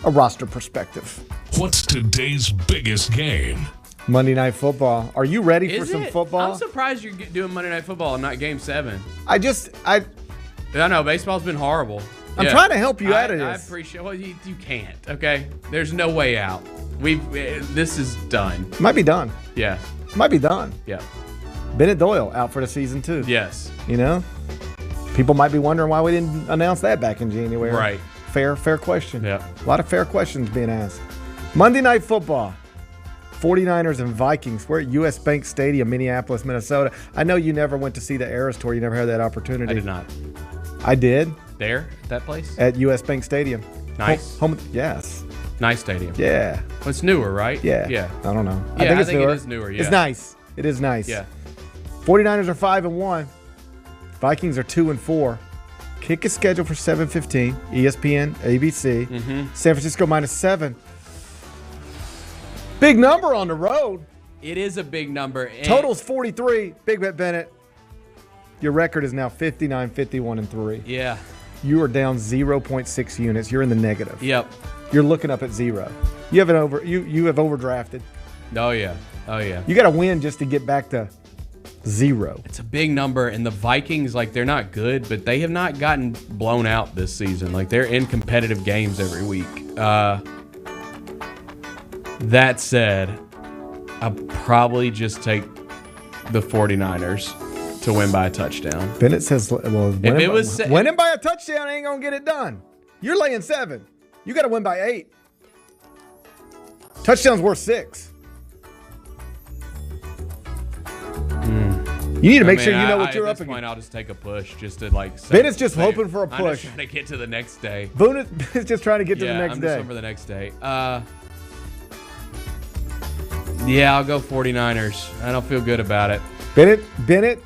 roster perspective. What's today's biggest game? Monday Night Football. Are you ready for Is some it? football? I'm surprised you're doing Monday Night Football and not Game 7. I know, baseball's been horrible. I'm trying to help you out of this. I appreciate. Well, you can't. Okay, there's no way out. This is done. Might be done. Yeah. Might be done. Yeah. Bennett Doyle out for the season too. Yes. You know, people might be wondering why we didn't announce that back in January. Right. Fair question. Yeah. A lot of fair questions being asked. Monday Night Football. 49ers and Vikings. We're at US Bank Stadium, Minneapolis, Minnesota. I know you never went to see the Eras Tour. You never had that opportunity. I did not. I did. There? At that place? At US Bank Stadium. Nice. Yes. Nice stadium. Yeah. Well, it's newer, right? Yeah. Yeah. I don't know. Yeah, I think it is newer. Yeah. It's nice. It is nice. Yeah. 49ers are 5-1. Vikings are 2-4. Kick is scheduled for 7:15. ESPN, ABC. San Francisco -7. Big number on the road. It is a big number. Total's 43. Big Bet Bennett. Your record is now 59, 51, and 3. Yeah. You are down 0.6 units. You're in the negative. Yep. You're looking up at 0. You have overdrafted. Oh yeah. You got to win just to get back to 0. It's a big number, and the Vikings, like, they're not good, but they have not gotten blown out this season. Like, they're in competitive games every week. That said, I'll probably just take the 49ers to win by a touchdown. Bennett says, well, if it was winning by a touchdown ain't going to get it done. You're laying 7. You got to win by 8. Touchdown's worth 6. You need to make sure you know what you're up against. At this point, I'll just take a push just to Ben is just hoping for a push. I'm just trying to get to the next day. Boone is just trying to get to the next day. I'm just for the next day. Yeah, I'll go 49ers. I don't feel good about it. Bennett,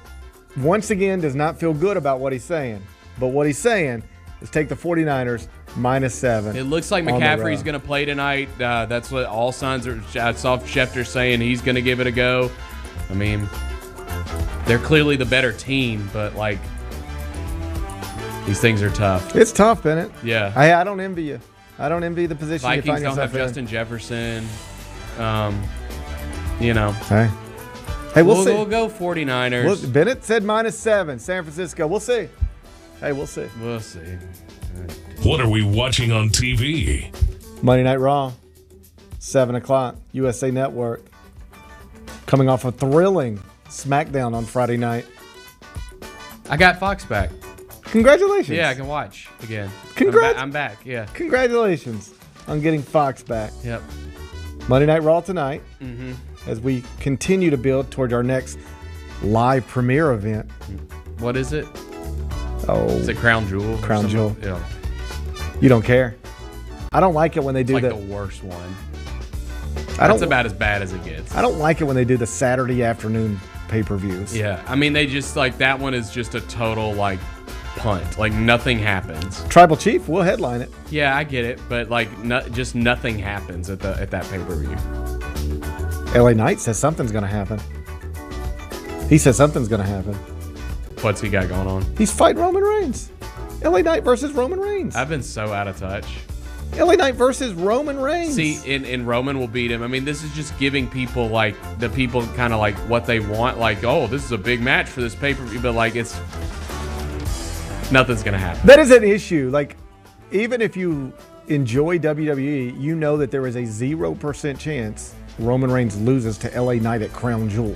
once again, does not feel good about what he's saying. But what he's saying is take the 49ers -7. It looks like McCaffrey's going to play tonight. That's what all signs are. I saw Schefter saying he's going to give it a go. I mean, they're clearly the better team, but these things are tough. It's tough, Bennett. Yeah. I don't envy you. I don't envy the position Vikings you find yourself don't have in. Justin Jefferson. Hey, we'll see. We'll go 49ers. Bennett said -7. San Francisco. We'll see. Hey, we'll see. We'll see. What are we watching on TV? Monday Night Raw, 7 o'clock, USA Network. Coming off a thrilling SmackDown on Friday night. I got Fox back. Congratulations. Yeah, I can watch again. I'm back, yeah. Congratulations on getting Fox back. Yep. Monday Night Raw tonight Mm-hmm. as we continue to build towards our next live premiere event. What is it? Oh. Is it Crown Jewel? Crown Jewel. Yeah. You don't care? I don't like it when they do the that. worst one. That's about as bad as it gets. I don't like it when they do the Saturday afternoon pay-per-views. Yeah, I mean, they just that one is just a total punt. Nothing happens. Tribal Chief will headline it. Yeah, I get it, but just nothing happens at that pay-per-view. LA Knight says something's going to happen. He says something's going to happen. What's he got going on? He's fighting Roman Reigns. LA Knight versus Roman Reigns. I've been so out of touch. LA Knight versus Roman Reigns. See, and Roman will beat him. I mean, this is just giving people the people kind of what they want. Oh, this is a big match for this pay-per-view, but it's nothing's gonna happen. That is an issue. Even if you enjoy WWE, you know that there is a 0% chance Roman Reigns loses to LA Knight at Crown Jewel.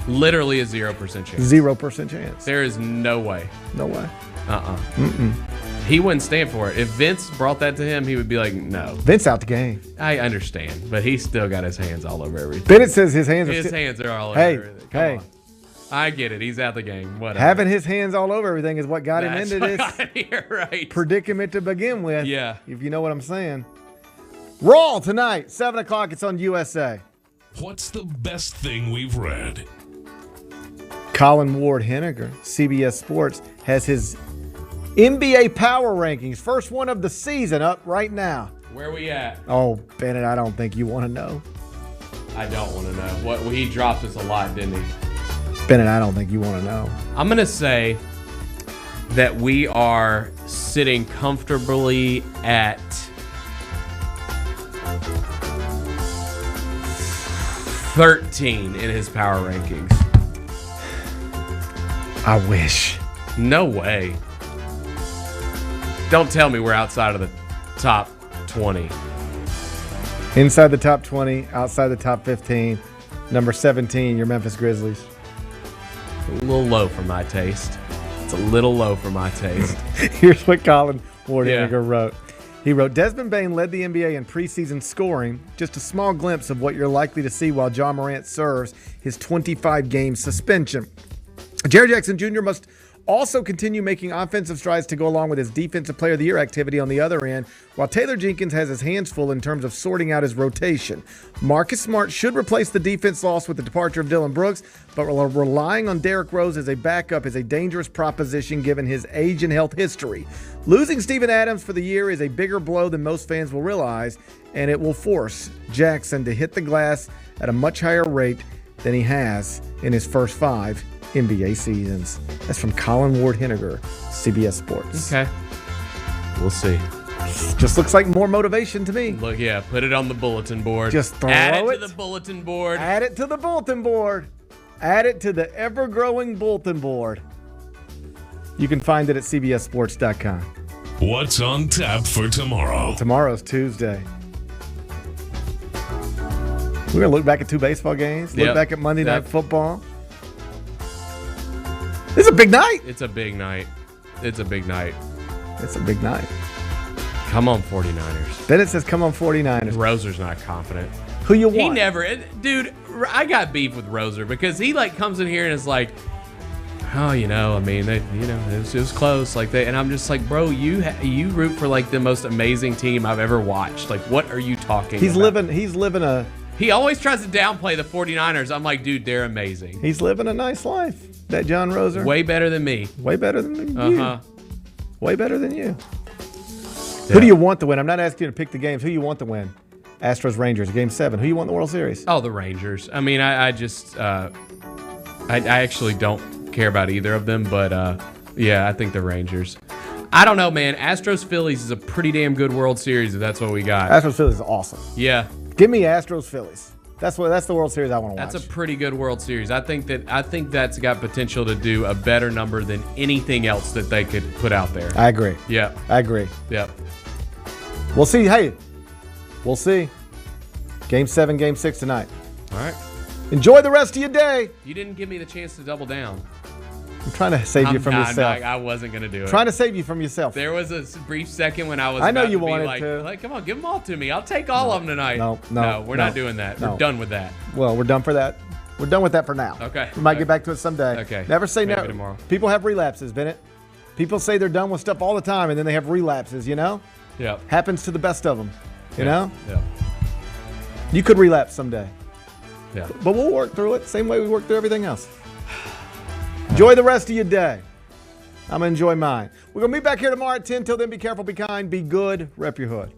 Literally a 0% chance. 0% chance. There is no way. No way. Mm-mm. He wouldn't stand for it. If Vince brought that to him, he would be like, no. Vince out the game. I understand, but he's still got his hands all over everything. Bennett says his hands are all over everything. Come on. I get it. He's out the game. Whatever. Having his hands all over everything is what got him into this right. predicament to begin with. Yeah. If you know what I'm saying. Raw tonight, 7 o'clock. It's on USA. What's the best thing we've read? Colin Ward Henniger, CBS Sports, has his NBA Power Rankings. First one of the season up right now. Where are we at? Oh, Bennett, I don't think you want to know. I don't want to know. He dropped us a lot, didn't he? Bennett, I don't think you want to know. I'm going to say that we are sitting comfortably at 13 in his power rankings. I wish. No way. Don't tell me we're outside of the top 20. Inside the top 20, outside the top 15. Number 17, your Memphis Grizzlies. A little low for my taste. It's a little low for my taste. Here's what Colin Ward Henniger wrote. He wrote, Desmond Bane led the NBA in preseason scoring. Just a small glimpse of what you're likely to see while Ja Morant serves his 25-game suspension. Jerry Jackson Jr. must also continue making offensive strides to go along with his Defensive Player of the Year activity on the other end, while Taylor Jenkins has his hands full in terms of sorting out his rotation. Marcus Smart should replace the defense loss with the departure of Dylan Brooks, but relying on Derrick Rose as a backup is a dangerous proposition given his age and health history. Losing Steven Adams for the year is a bigger blow than most fans will realize, and it will force Jackson to hit the glass at a much higher rate than he has in his first 5 NBA seasons. That's from Colin Ward Henniger, CBS Sports. Okay. We'll see. Just looks like more motivation to me. Look, yeah, put it on the bulletin board. Just throw Add it to the bulletin board. Add it to the bulletin board. Add it to the ever-growing bulletin board. You can find it at cbssports.com. What's on tap for tomorrow? Tomorrow's Tuesday. We're going to look back at 2 baseball games, look back at Monday Night Football. It's a big night. It's a big night. It's a big night. It's a big night. Come on, 49ers. Bennett says, come on, 49ers. Roser's not confident. Who you want? He never, dude. I got beef with Roser because he like comes in here and is like, oh, I mean, it was close, like and I'm just like, bro, you root for like the most amazing team I've ever watched. Like, what are you talking? He's about? living a. He always tries to downplay the 49ers. I'm like, dude, they're amazing. He's living a nice life. That John Roser. Way better than me. Way better than you. Way better than you. Yeah. Who do you want to win? I'm not asking you to pick the games. Who you want to win? Astros, Rangers, Game 7. Who you want in the World Series? Oh, the Rangers. I mean, I actually don't care about either of them, but yeah, I think the Rangers. I don't know, man. Astros Phillies is a pretty damn good World Series if that's what we got. Astros Phillies is awesome. Yeah. Give me Astros Phillies. That's the World Series I want to watch. That's a pretty good World Series. I think that's got potential to do a better number than anything else that they could put out there. I agree. Yeah. I agree. Yep. We'll see. Hey, we'll see. Game 7, Game 6 tonight. All right. Enjoy the rest of your day. You didn't give me the chance to double down. I'm trying to save you from yourself. I wasn't going to do it. Trying to save you from yourself. There was a brief second when I was I know about you to be wanted like, to. Like, come on, give them all to me. I'll take all of them tonight. No, we're not doing that. No. We're done with that. Well, we're done for that. We're done with that for now. Okay. We might get back to it someday. Okay. Never say Maybe never. tomorrow. People have relapses, Bennett. People say they're done with stuff all the time, and then they have relapses, Yeah. Happens to the best of them, you know? Yeah. You could relapse someday. Yeah. But we'll work through it same way we work through everything else. Enjoy the rest of your day. I'm going to enjoy mine. We're going to meet back here tomorrow at 10. Till then, be careful, be kind, be good, rep your hood.